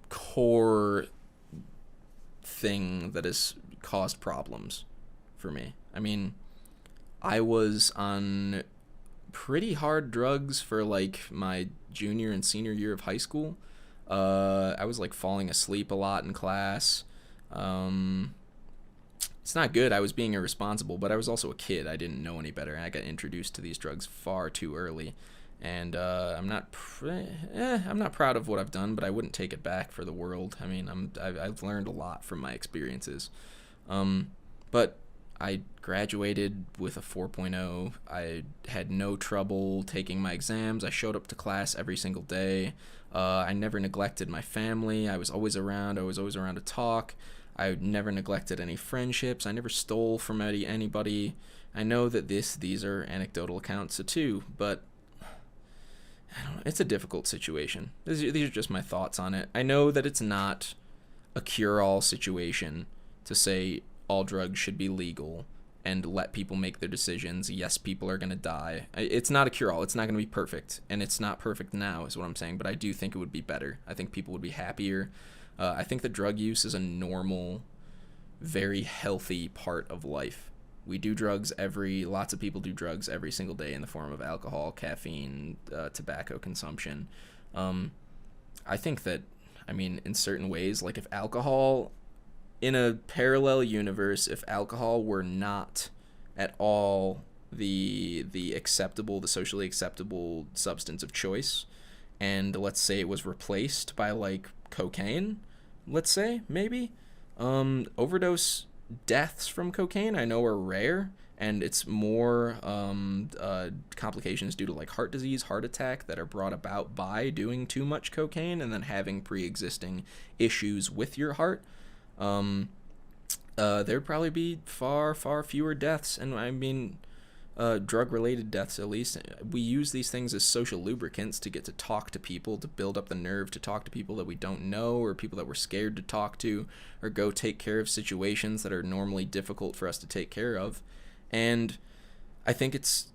core thing that has caused problems for me. I mean, I was on pretty hard drugs for like my junior and senior year of high school. I was like falling asleep a lot in class. It's not good. I was being irresponsible, but I was also a kid. I didn't know any better, and I got introduced to these drugs far too early. And I'm not proud of what I've done, but I wouldn't take it back for the world. I mean, I've learned a lot from my experiences. But I graduated with a 4.0. I had no trouble taking my exams. I showed up to class every single day. I never neglected my family. I was always around. I was always around to talk. I never neglected any friendships. I never stole from anybody. I know that these are anecdotal accounts too, but I don't know. It's a difficult situation. These are just my thoughts on it. I know that it's not a cure-all situation to say all drugs should be legal and let people make their decisions. Yes, people are going to die. It's not a cure-all. It's not going to be perfect, and it's not perfect now is what I'm saying, but I do think it would be better. I think people would be happier. I think that drug use is a normal, very healthy part of life. We do drugs lots of people do drugs every single day in the form of alcohol, caffeine, tobacco consumption. I think that, I mean, in certain ways, like if alcohol, in a parallel universe, if alcohol were not at all the socially acceptable substance of choice, and let's say it was replaced by like cocaine, let's say, maybe, overdose deaths from cocaine I know are rare, and it's more complications due to like heart disease, heart attack that are brought about by doing too much cocaine and then having pre-existing issues with your heart. There'd probably be far fewer deaths, and I mean drug-related deaths at least. We use these things as social lubricants to get to talk to people, to build up the nerve to talk to people that we don't know, or people that we're scared to talk to, or go take care of situations that are normally difficult for us to take care of. And I think it's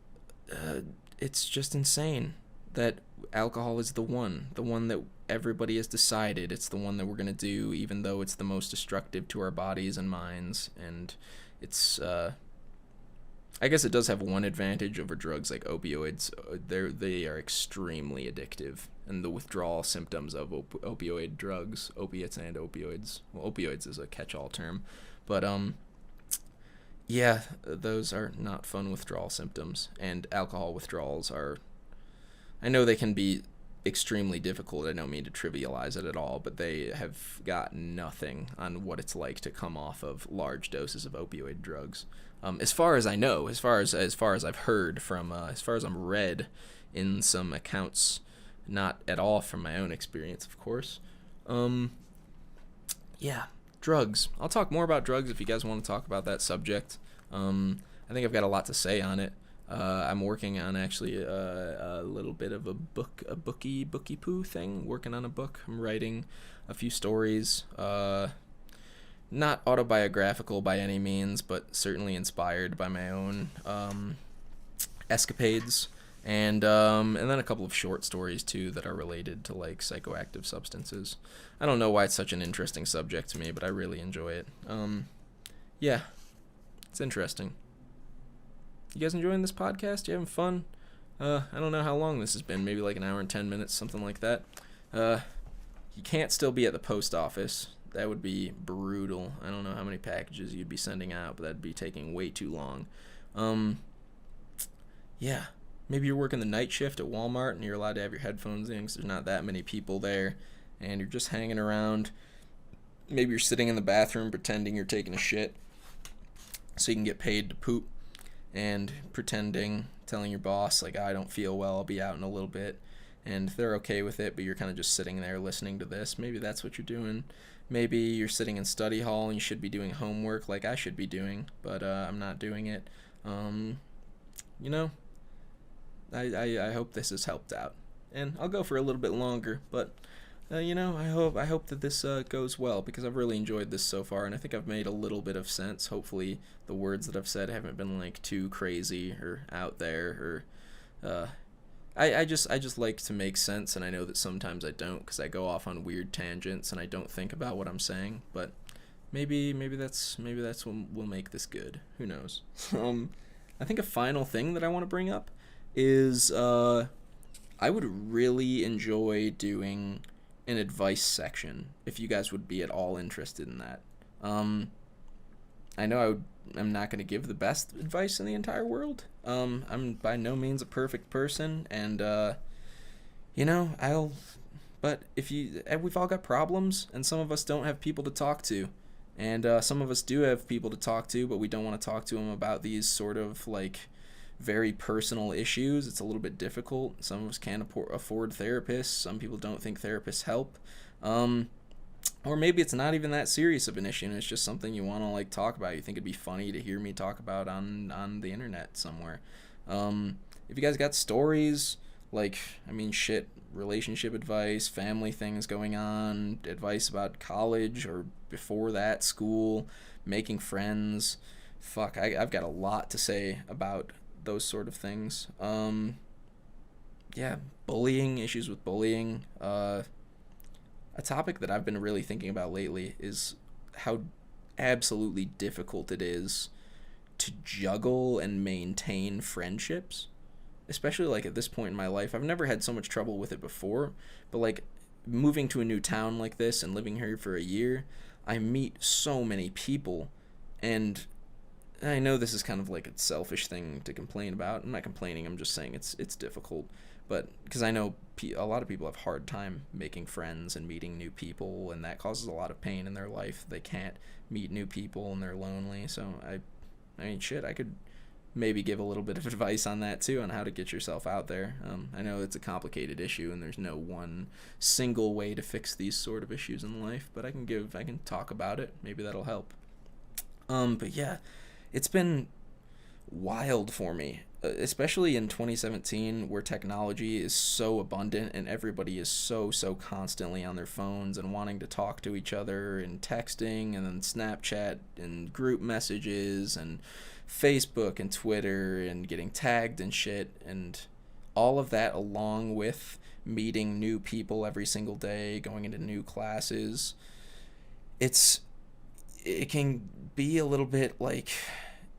just insane that alcohol is the one that everybody has decided it's the one that we're going to do, even though it's the most destructive to our bodies and minds. And it's I guess it does have one advantage over drugs like opioids. They are extremely addictive, and the withdrawal symptoms of opioid drugs, opiates and opioids. Well, opioids is a catch-all term, but yeah, those are not fun withdrawal symptoms. And alcohol withdrawals are, I know they can be extremely difficult. I don't mean to trivialize it at all, but they have got nothing on what it's like to come off of large doses of opioid drugs. As far as I know, as far as I've heard from, as far as I'm read in some accounts, not at all from my own experience, of course. Yeah, drugs. I'll talk more about drugs if you guys want to talk about that subject. I think I've got a lot to say on it. I'm working on actually a little bit of a bookie poo thing, working on a book. I'm writing a few stories, not autobiographical by any means, but certainly inspired by my own escapades, and then a couple of short stories too that are related to like psychoactive substances. I don't know why it's such an interesting subject to me, but I really enjoy it. Yeah, it's interesting. You guys enjoying this podcast? You having fun? I don't know how long this has been. Maybe like an hour and 10 minutes, something like that. You can't still be at the post office. That would be brutal. I don't know how many packages you'd be sending out, but that'd be taking way too long. Yeah. Maybe you're working the night shift at Walmart and you're allowed to have your headphones in because there's not that many people there, and you're just hanging around. Maybe you're sitting in the bathroom pretending you're taking a shit so you can get paid to poop. And telling your boss, like, I don't feel well, I'll be out in a little bit. And they're okay with it, but you're kind of just sitting there listening to this. Maybe that's what you're doing. Maybe you're sitting in study hall and you should be doing homework like I should be doing, but I'm not doing it. You know, I hope this has helped out. And I'll go for a little bit longer, but you know, I hope that this goes well, because I've really enjoyed this so far, and I think I've made a little bit of sense. Hopefully the words that I've said haven't been like too crazy or out there, or I just like to make sense, and I know that sometimes I don't, because I go off on weird tangents and I don't think about what I'm saying, but maybe that's what will make this good. Who knows? I think a final thing that I want to bring up is I would really enjoy doing an advice section if you guys would be at all interested in that. I know I'm not going to give the best advice in the entire world. I'm by no means a perfect person, and But we've all got problems, and some of us don't have people to talk to, and some of us do have people to talk to, but we don't want to talk to them about these sort of like very personal issues. It's a little bit difficult. Some of us can't afford therapists. Some people don't think therapists help. Or maybe it's not even that serious of an issue, and it's just something you want to like talk about. You think it'd be funny to hear me talk about on the internet somewhere. If you guys got stories, like, relationship advice, family things going on, advice about college or before that, school, making friends, I've got a lot to say about those sort of things. Bullying, issues with bullying. A topic that I've been really thinking about lately is how absolutely difficult it is to juggle and maintain friendships, especially like at this point in my life. I've never had so much trouble with it before, but like moving to a new town like this and living here for a year, I meet so many people, and I know this is kind of like a selfish thing to complain about. I'm not complaining, I'm just saying it's difficult. But because I know a lot of people have a hard time making friends and meeting new people, and that causes a lot of pain in their life. They can't meet new people and they're lonely. So I could maybe give a little bit of advice on that too, on how to get yourself out there. I know it's a complicated issue, and there's no one single way to fix these sort of issues in life, but I can talk about it. Maybe that'll help. But yeah, it's been wild for me, especially in 2017, where technology is so abundant and everybody is so constantly on their phones and wanting to talk to each other and texting, and then Snapchat and group messages and Facebook and Twitter and getting tagged and shit, and all of that, along with meeting new people every single day, going into new classes. It can be a little bit like,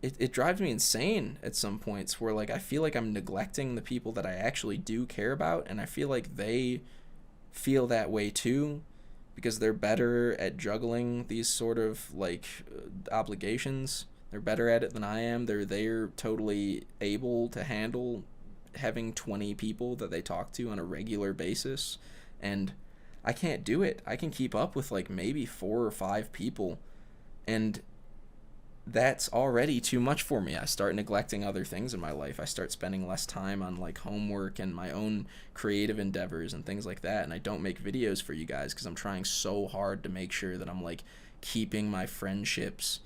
it drives me insane at some points, where like I feel like I'm neglecting the people that I actually do care about, and I feel like they feel that way too, because they're better at juggling these sort of like obligations. They're better at it than I am. They're totally able to handle having 20 people that they talk to on a regular basis, and I can't do it. I can keep up with like maybe 4 or 5 people, and that's already too much for me. I start neglecting other things in my life. I start spending less time on like homework and my own creative endeavors and things like that, and I don't make videos for you guys because I'm trying so hard to make sure that I'm like keeping my friendships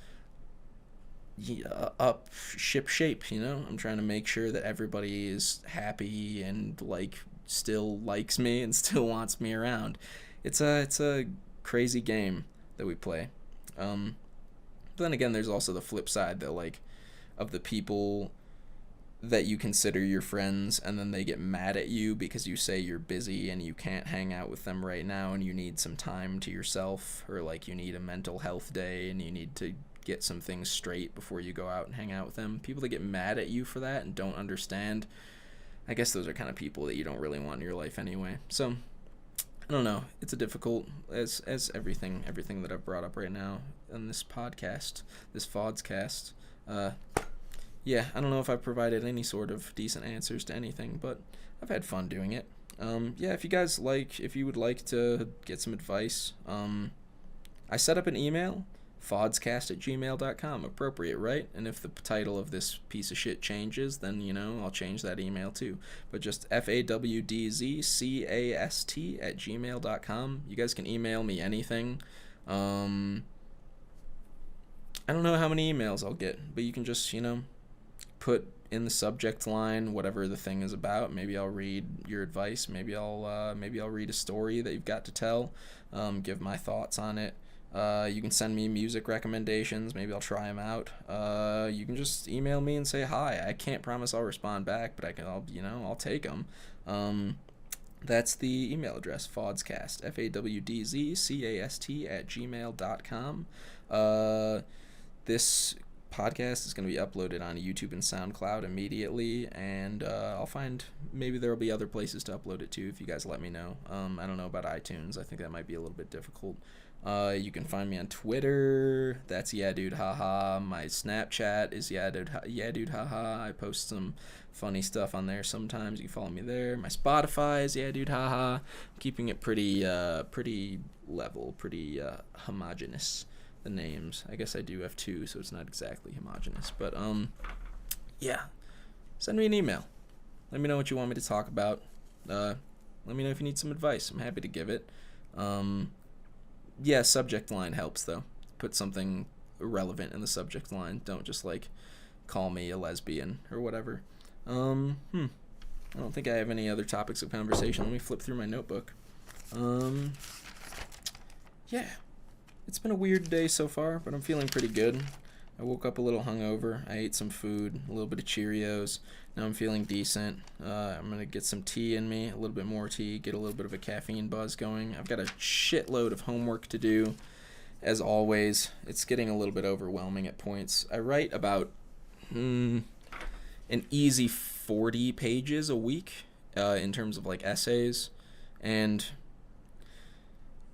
up ship shape. I'm trying to make sure that everybody is happy and like still likes me and still wants me around. It's a crazy game that we play. But then again, there's also the flip side, that like of the people that you consider your friends, and then they get mad at you because you say you're busy and you can't hang out with them right now, and you need some time to yourself, or like you need a mental health day and you need to get some things straight before you go out and hang out with them. People that get mad at you for that and don't understand, I guess those are kind of people that you don't really want in your life anyway. So I don't know. It's a difficult, as everything that I've brought up right now on this podcast, this fawdcast. Yeah, I don't know if I've provided any sort of decent answers to anything, but I've had fun doing it. Yeah, if you would like to get some advice, I set up an email, fawdcast@gmail.com. Appropriate, right? And if the title of this piece of shit changes, then, I'll change that email too. But just fawdcast@gmail.com. You guys can email me anything. I don't know how many emails I'll get, but you can just, put in the subject line whatever the thing is about. Maybe I'll read your advice. Maybe I'll read a story that you've got to tell. Give my thoughts on it. You can send me music recommendations. Maybe I'll try them out. You can just email me and say hi. I can't promise I'll respond back, but I'll take them. That's the email address, fawdcast, fawdcast @gmail.com. This podcast is going to be uploaded on YouTube and SoundCloud immediately, and I'll find maybe there will be other places to upload it to if you guys let me know. I don't know about iTunes. I think that might be a little bit difficult. You can find me on Twitter. That's yeah dude haha. My Snapchat is yeah dude haha. I post some funny stuff on there sometimes. You can follow me there. My Spotify is yeah dude haha. I'm keeping it pretty level, pretty homogenous. The names. I guess I do have two, so it's not exactly homogenous. But yeah. Send me an email. Let me know what you want me to talk about. Let me know if you need some advice. I'm happy to give it. Yeah, subject line helps though. Put something relevant in the subject line. Don't just like call me a lesbian or whatever. I don't think I have any other topics of conversation. Let me flip through my notebook. Yeah. It's been a weird day so far, but I'm feeling pretty good. I woke up a little hungover. I ate some food, a little bit of Cheerios. Now I'm feeling decent. I'm going to get some tea in me, a little bit more tea, get a little bit of a caffeine buzz going. I've got a shitload of homework to do, as always. It's getting a little bit overwhelming at points. I write about an easy 40 pages a week in terms of like essays, and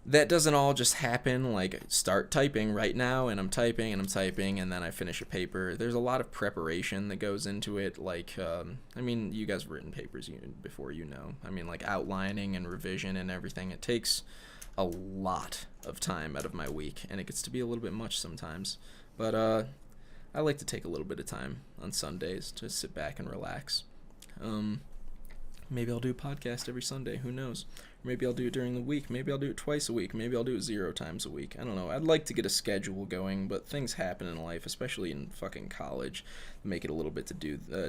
that doesn't all just happen, like start typing right now and I'm typing and then I finish a paper. There's a lot of preparation that goes into it, like, I mean, you guys have written papers before, you know. I mean, like outlining and revision and everything. It takes a lot of time out of my week, and it gets to be a little bit much sometimes. But I like to take a little bit of time on Sundays to sit back and relax. Maybe I'll do a podcast every Sunday. Who knows? Maybe I'll do it during the week. Maybe I'll do it twice a week. Maybe I'll do it 0 times a week. I don't know. I'd like to get a schedule going, but things happen in life, especially in fucking college, make it a little bit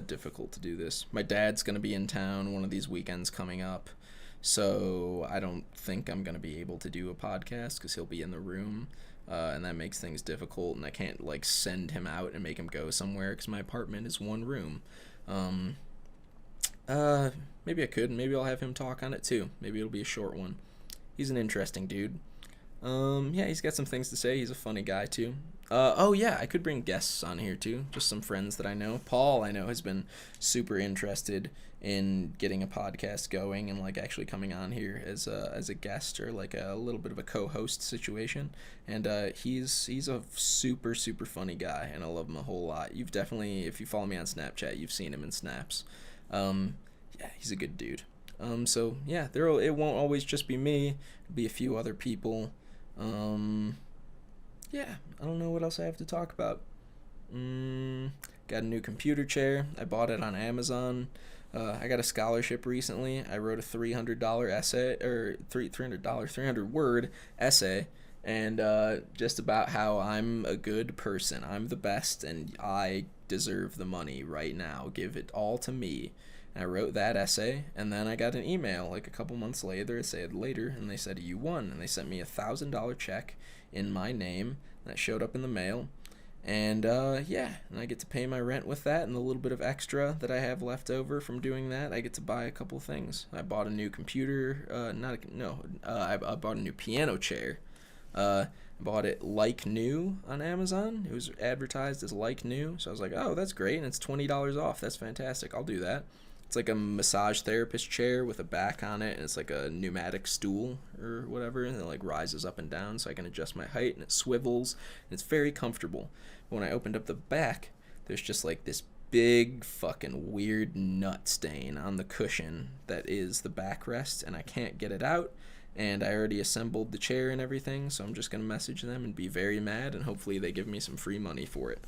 difficult to do this. My dad's going to be in town one of these weekends coming up, so I don't think I'm going to be able to do a podcast because he'll be in the room, and that makes things difficult, and I can't, like, send him out and make him go somewhere because my apartment is one room. Maybe I could. Maybe I'll have him talk on it too. Maybe it'll be a short one. He's an interesting dude. Yeah, he's got some things to say. He's a funny guy too. Oh yeah, I could bring guests on here too. Just some friends that I know. Paul, I know, has been super interested in getting a podcast going and like actually coming on here as a guest or like a little bit of a co-host situation. And he's a super funny guy, and I love him a whole lot. You've definitely, if you follow me on Snapchat, you've seen him in snaps. Yeah, he's a good dude. So yeah, it won't always just be me. It'll be a few other people. Yeah, I don't know what else I have to talk about. Got a new computer chair. I bought it on Amazon. I got a scholarship recently. I wrote a $300 essay, or $300 word essay, and just about how I'm a good person. I'm the best, and I deserve the money right now. Give it all to me. And I wrote that essay, and then I got an email like a couple months later, and they said you won, and they sent me $1,000 check in my name that showed up in the mail. And yeah, and I get to pay my rent with that, and the little bit of extra that I have left over from doing that, I get to buy a couple things. I bought a new computer, I bought a new piano chair. I bought it like new on Amazon. It was advertised as like new, so I was like, oh, that's great, and it's $20 off. That's fantastic. I'll do that. It's like a massage therapist chair with a back on it, and it's like a pneumatic stool or whatever, and it like rises up and down so I can adjust my height, and it swivels, and it's very comfortable. But when I opened up the back, there's just like this big fucking weird nut stain on the cushion that is the backrest, and I can't get it out, and I already assembled the chair and everything, so I'm just going to message them and be very mad, and hopefully they give me some free money for it.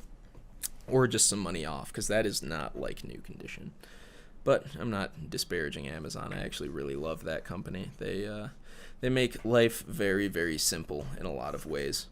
Or just some money off, because that is not like new condition. But I'm not disparaging Amazon. I actually really love that company. They make life very, very simple in a lot of ways.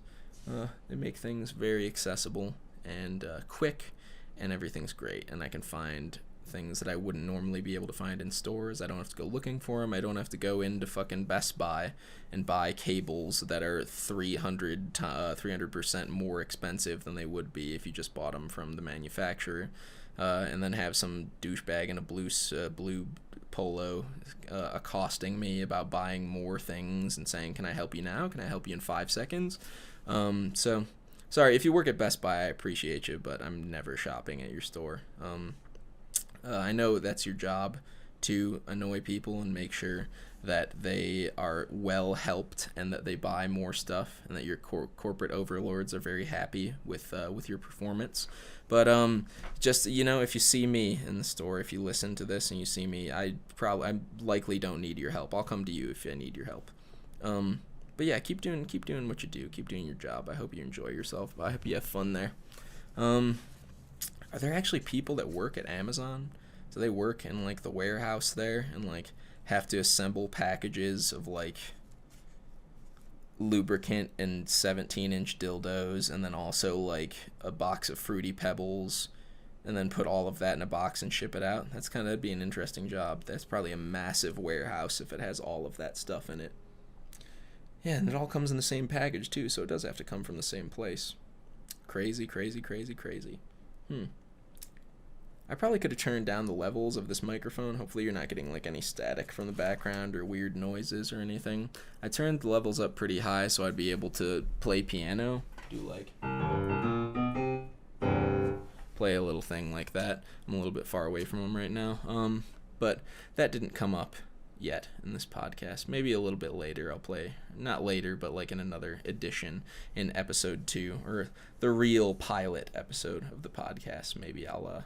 They make things very accessible and quick, and everything's great. And I can find things that I wouldn't normally be able to find in stores. I don't have to go looking for them. I don't have to go into fucking Best Buy and buy cables that are 300% more expensive than they would be if you just bought them from the manufacturer. And then have some douchebag in a blue polo accosting me about buying more things and saying, can I help you now? Can I help you in 5 seconds? So Sorry, if you work at Best Buy, I appreciate you, but I'm never shopping at your store. I know that's your job to annoy people and make sure that they are well helped and that they buy more stuff and that your corporate overlords are very happy with your performance. But just if you see me in the store, if you listen to this and you see me, I likely don't need your help. I'll come to you if I need your help. But yeah, keep doing what you do. Keep doing your job. I hope you enjoy yourself. I hope you have fun there. Are there actually people that work at Amazon? Do they work in like the warehouse there and like have to assemble packages of like lubricant and 17-inch dildos and then also like a box of Fruity Pebbles and then put all of that in a box and ship it out? That'd be an interesting job. That's probably a massive warehouse if it has all of that stuff in it. Yeah, and it all comes in the same package too, so it does have to come from the same place. Crazy. I probably could have turned down the levels of this microphone. Hopefully you're not getting like any static from the background or weird noises or anything. I turned the levels up pretty high so I'd be able to play piano. Play a little thing like that. I'm a little bit far away from them right now. But that didn't come up yet in this podcast. Maybe a little bit later I'll play, not later, but like in another edition in episode 2 or the real pilot episode of the podcast. Maybe I'll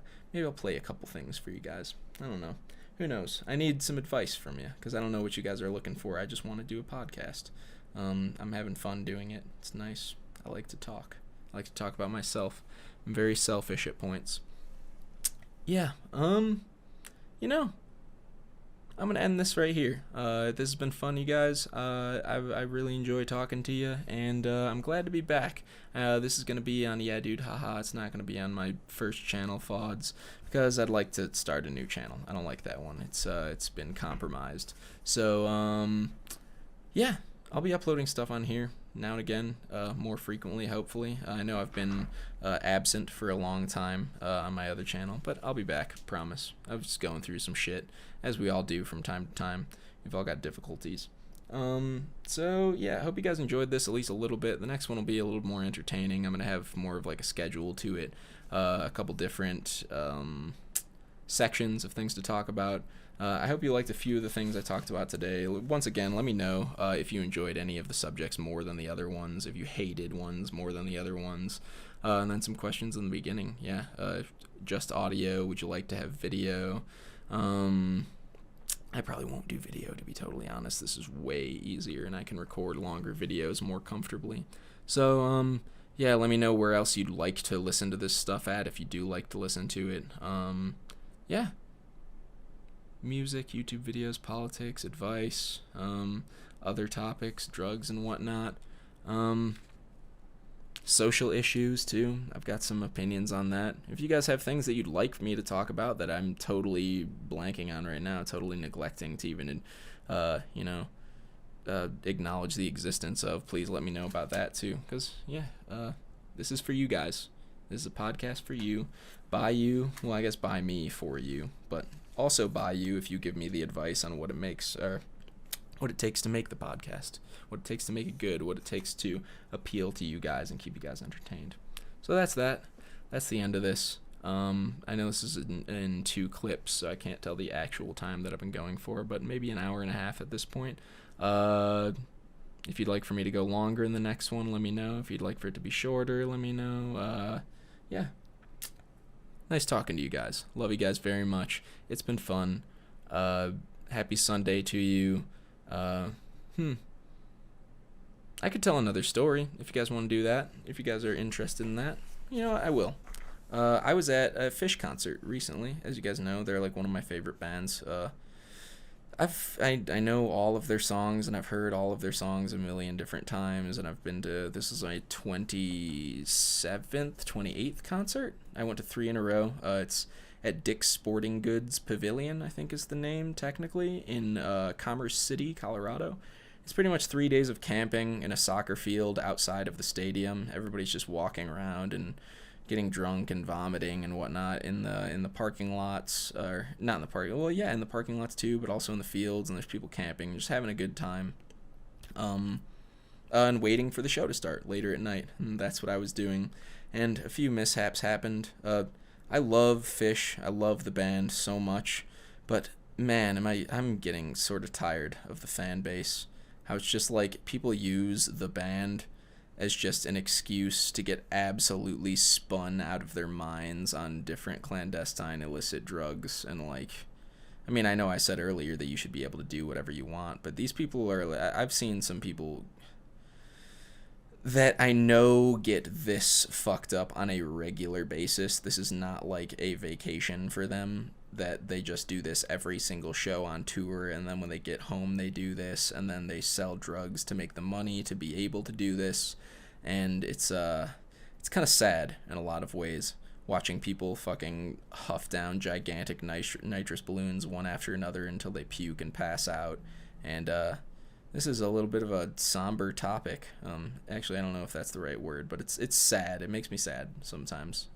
play a couple things for you guys. I don't know. Who knows? I need some advice from you because I don't know what you guys are looking for. I just want to do a podcast. I'm having fun doing it. It's nice. I like to talk. I like to talk about myself. I'm very selfish at points. Yeah. I'm going to end this right here. This has been fun, you guys. I really enjoy talking to you, and I'm glad to be back. This is going to be on Yeah Dude Haha. It's not going to be on my first channel, Fawds, because I'd like to start a new channel. I don't like that one. It's been compromised. So, yeah, I'll be uploading stuff on here now and again, more frequently, hopefully. I know I've been absent for a long time on my other channel, but I'll be back, promise. I was just going through some shit, as we all do from time to time. We've all got difficulties. So, yeah, I hope you guys enjoyed this at least a little bit. The next one will be a little more entertaining. I'm going to have more of like a schedule to it, a couple different sections of things to talk about. I hope you liked a few of the things I talked about today. Once again, let me know if you enjoyed any of the subjects more than the other ones, if you hated ones more than the other ones. And then some questions in the beginning. Yeah, just audio. Would you like to have video? I probably won't do video, to be totally honest. This is way easier, and I can record longer videos more comfortably. So, yeah, let me know where else you'd like to listen to this stuff at, if you do like to listen to it. Yeah. Music, YouTube videos, politics, advice, other topics, drugs and whatnot. Social issues, too. I've got some opinions on that. If you guys have things that you'd like for me to talk about that I'm totally blanking on right now, totally neglecting to even, acknowledge the existence of, please let me know about that, too. Because, yeah, this is for you guys. This is a podcast for you, by you, well, I guess by me, for you, but also by you if you give me the advice on what it makes, or what it takes to make the podcast, what it takes to make it good, what it takes to appeal to you guys and keep you guys entertained. So that's that. That's the end of this. I know this is in 2 clips, so I can't tell the actual time that I've been going for, but maybe an hour and a half at this point. If you'd like for me to go longer in the next one, let me know. If you'd like for it to be shorter, let me know. Yeah. Nice talking to you guys. Love you guys very much. It's been fun. Happy Sunday to you. I could tell another story if you guys want to do that. If you guys are interested in that, I will. I was at a Fish concert recently. As you guys know, they're like one of my favorite bands. I know all of their songs, and I've heard all of their songs a million different times, and I've been to, this is my 28th concert. I went to 3 in a row. It's at Dick's Sporting Goods Pavilion, I think is the name technically, in Commerce City, Colorado. It's pretty much 3 days of camping in a soccer field outside of the stadium. Everybody's just walking around and getting drunk and vomiting and whatnot in the parking lots, or not in the parking, well, yeah, in the parking lots too, but also in the fields, and there's people camping, just having a good time. and waiting for the show to start later at night. And that's what I was doing. And a few mishaps happened. I love Fish. I love the band so much. But man, I'm getting sort of tired of the fan base. How it's just like people use the band as just an excuse to get absolutely spun out of their minds on different clandestine illicit drugs. And like, I mean, I know I said earlier that you should be able to do whatever you want, but these people I've seen some people that I know get this fucked up on a regular basis. This is not like a vacation for them, that they just do this every single show on tour, and then when they get home they do this, and then they sell drugs to make the money to be able to do this. And it's kind of sad in a lot of ways, watching people fucking huff down gigantic nitrous balloons one after another until they puke and pass out. And this is a little bit of a somber topic. Actually, I don't know if that's the right word, but it's sad. It makes me sad sometimes.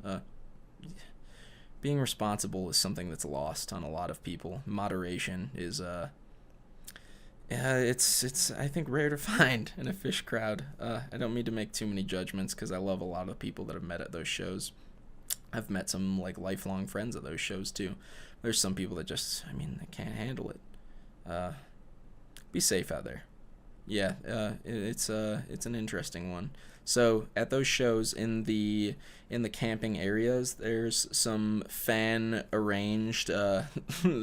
Being responsible is something that's lost on a lot of people. Moderation is it's I think rare to find in a Fish crowd. I don't mean to make too many judgments, because I love a lot of people that I've met at those shows. I've met some like lifelong friends at those shows too. There's some people that just, I mean, they can't handle it. Be safe out there. Yeah, it's an interesting one. So at those shows in the camping areas, there's some fan arranged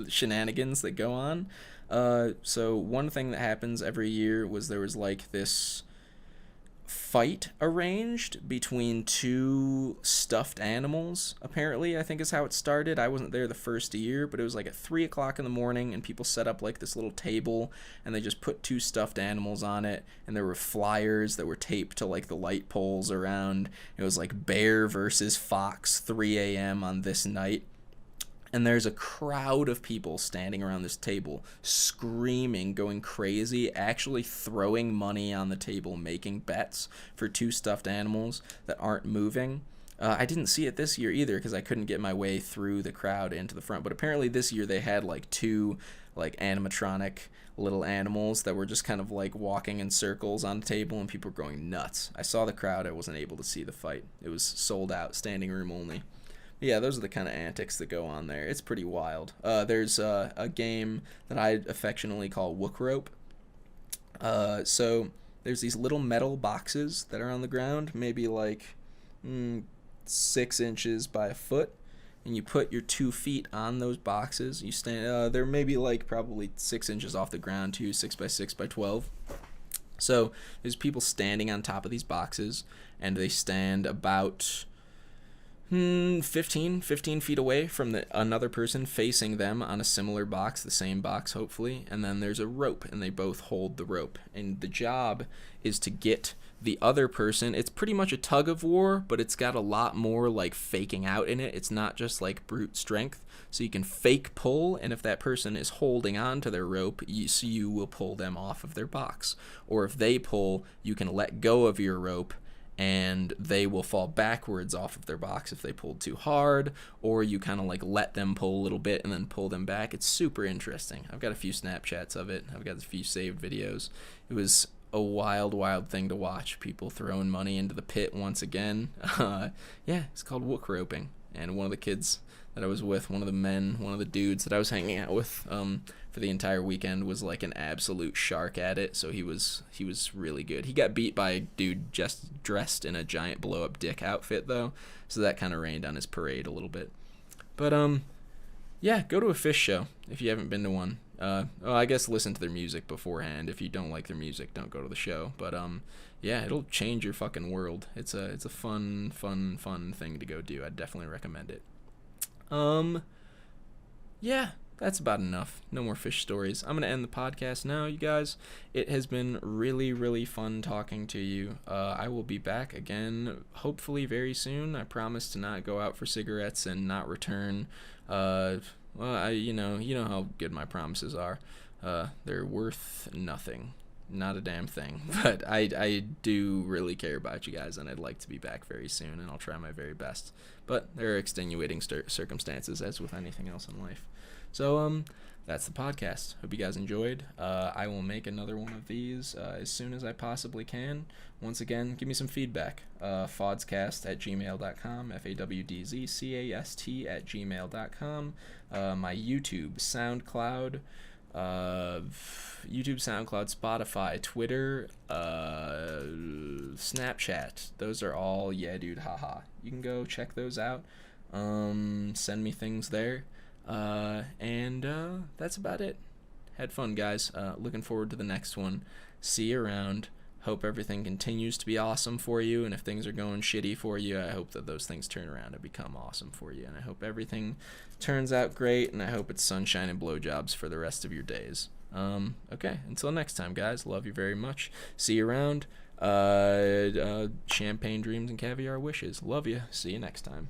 shenanigans that go on. So one thing that happens every year was there was like this fight arranged between two stuffed animals, apparently, I think is how it started. I wasn't there the first year, but it was like at 3 o'clock in the morning, and people set up like this little table, and they just put two stuffed animals on it, and there were flyers that were taped to like the light poles around. It was like bear versus fox, 3 a.m. on this night. And there's a crowd of people standing around this table, screaming, going crazy, actually throwing money on the table, making bets for two stuffed animals that aren't moving. I didn't see it this year either, because I couldn't get my way through the crowd into the front. But apparently this year they had like two like animatronic little animals that were just kind of like walking in circles on the table, and people were going nuts. I saw the crowd. I wasn't able to see the fight. It was sold out, standing room only. Yeah, those are the kind of antics that go on there. It's pretty wild. There's a game that I affectionately call Wook Rope. So there's these little metal boxes that are on the ground, maybe like 6 inches by a foot, and you put your 2 feet on those boxes. You stand. They're maybe like probably 6 inches off the ground too, 6 by 6 by 12. So there's people standing on top of these boxes, and they stand about 15 feet away from another person facing them on a similar box, the same box hopefully, and then there's a rope, and they both hold the rope, and the job is to get the other person. It's pretty much a tug of war, but it's got a lot more like faking out in it. It's not just like brute strength, so you can fake pull, and if that person is holding on to their rope, you will pull them off of their box, or if they pull, you can let go of your rope and they will fall backwards off of their box if they pulled too hard, or you kind of like let them pull a little bit and then pull them back. It's super interesting. I've got a few Snapchats of it. I've got a few saved videos. It was a wild thing to watch. People throwing money into the pit once again. Yeah, it's called Wook Roping. And one of the kids that I was with, one of the dudes that I was hanging out with for the entire weekend was like an absolute shark at it, so he was really good. He got beat by a dude just dressed in a giant blow-up dick outfit, though, so that kind of rained on his parade a little bit. But, yeah, go to a Fish show if you haven't been to one. Well, I guess listen to their music beforehand. If you don't like their music, don't go to the show. But, yeah, it'll change your fucking world. It's a fun thing to go do. I'd definitely recommend it. Yeah, that's about enough. No more Fish stories. I'm going to end the podcast now, you guys. It has been really fun talking to you. I will be back again, hopefully very soon. I promise to not go out for cigarettes and not return. Well, you know how good my promises are. They're worth nothing. Not a damn thing. But I do really care about you guys, and I'd like to be back very soon, and I'll try my very best. But there are extenuating circumstances, as with anything else in life. So, that's the podcast. Hope you guys enjoyed. I will make another one of these as soon as I possibly can. Once again, give me some feedback. Fawdcast at gmail.com, fawdcast@gmail.com. My YouTube, SoundCloud, Spotify, Twitter, Snapchat. Those are all yeah dude haha. You can go check those out. Send me things there. And that's about it. Had fun, guys. Looking forward to the next one. See you around. Hope everything continues to be awesome for you, and if things are going shitty for you, I hope that those things turn around and become awesome for you, and I hope everything turns out great, and I hope it's sunshine and blowjobs for the rest of your days. Okay, until next time, guys. Love you very much. See you around. Champagne dreams and caviar wishes. Love you. See you next time.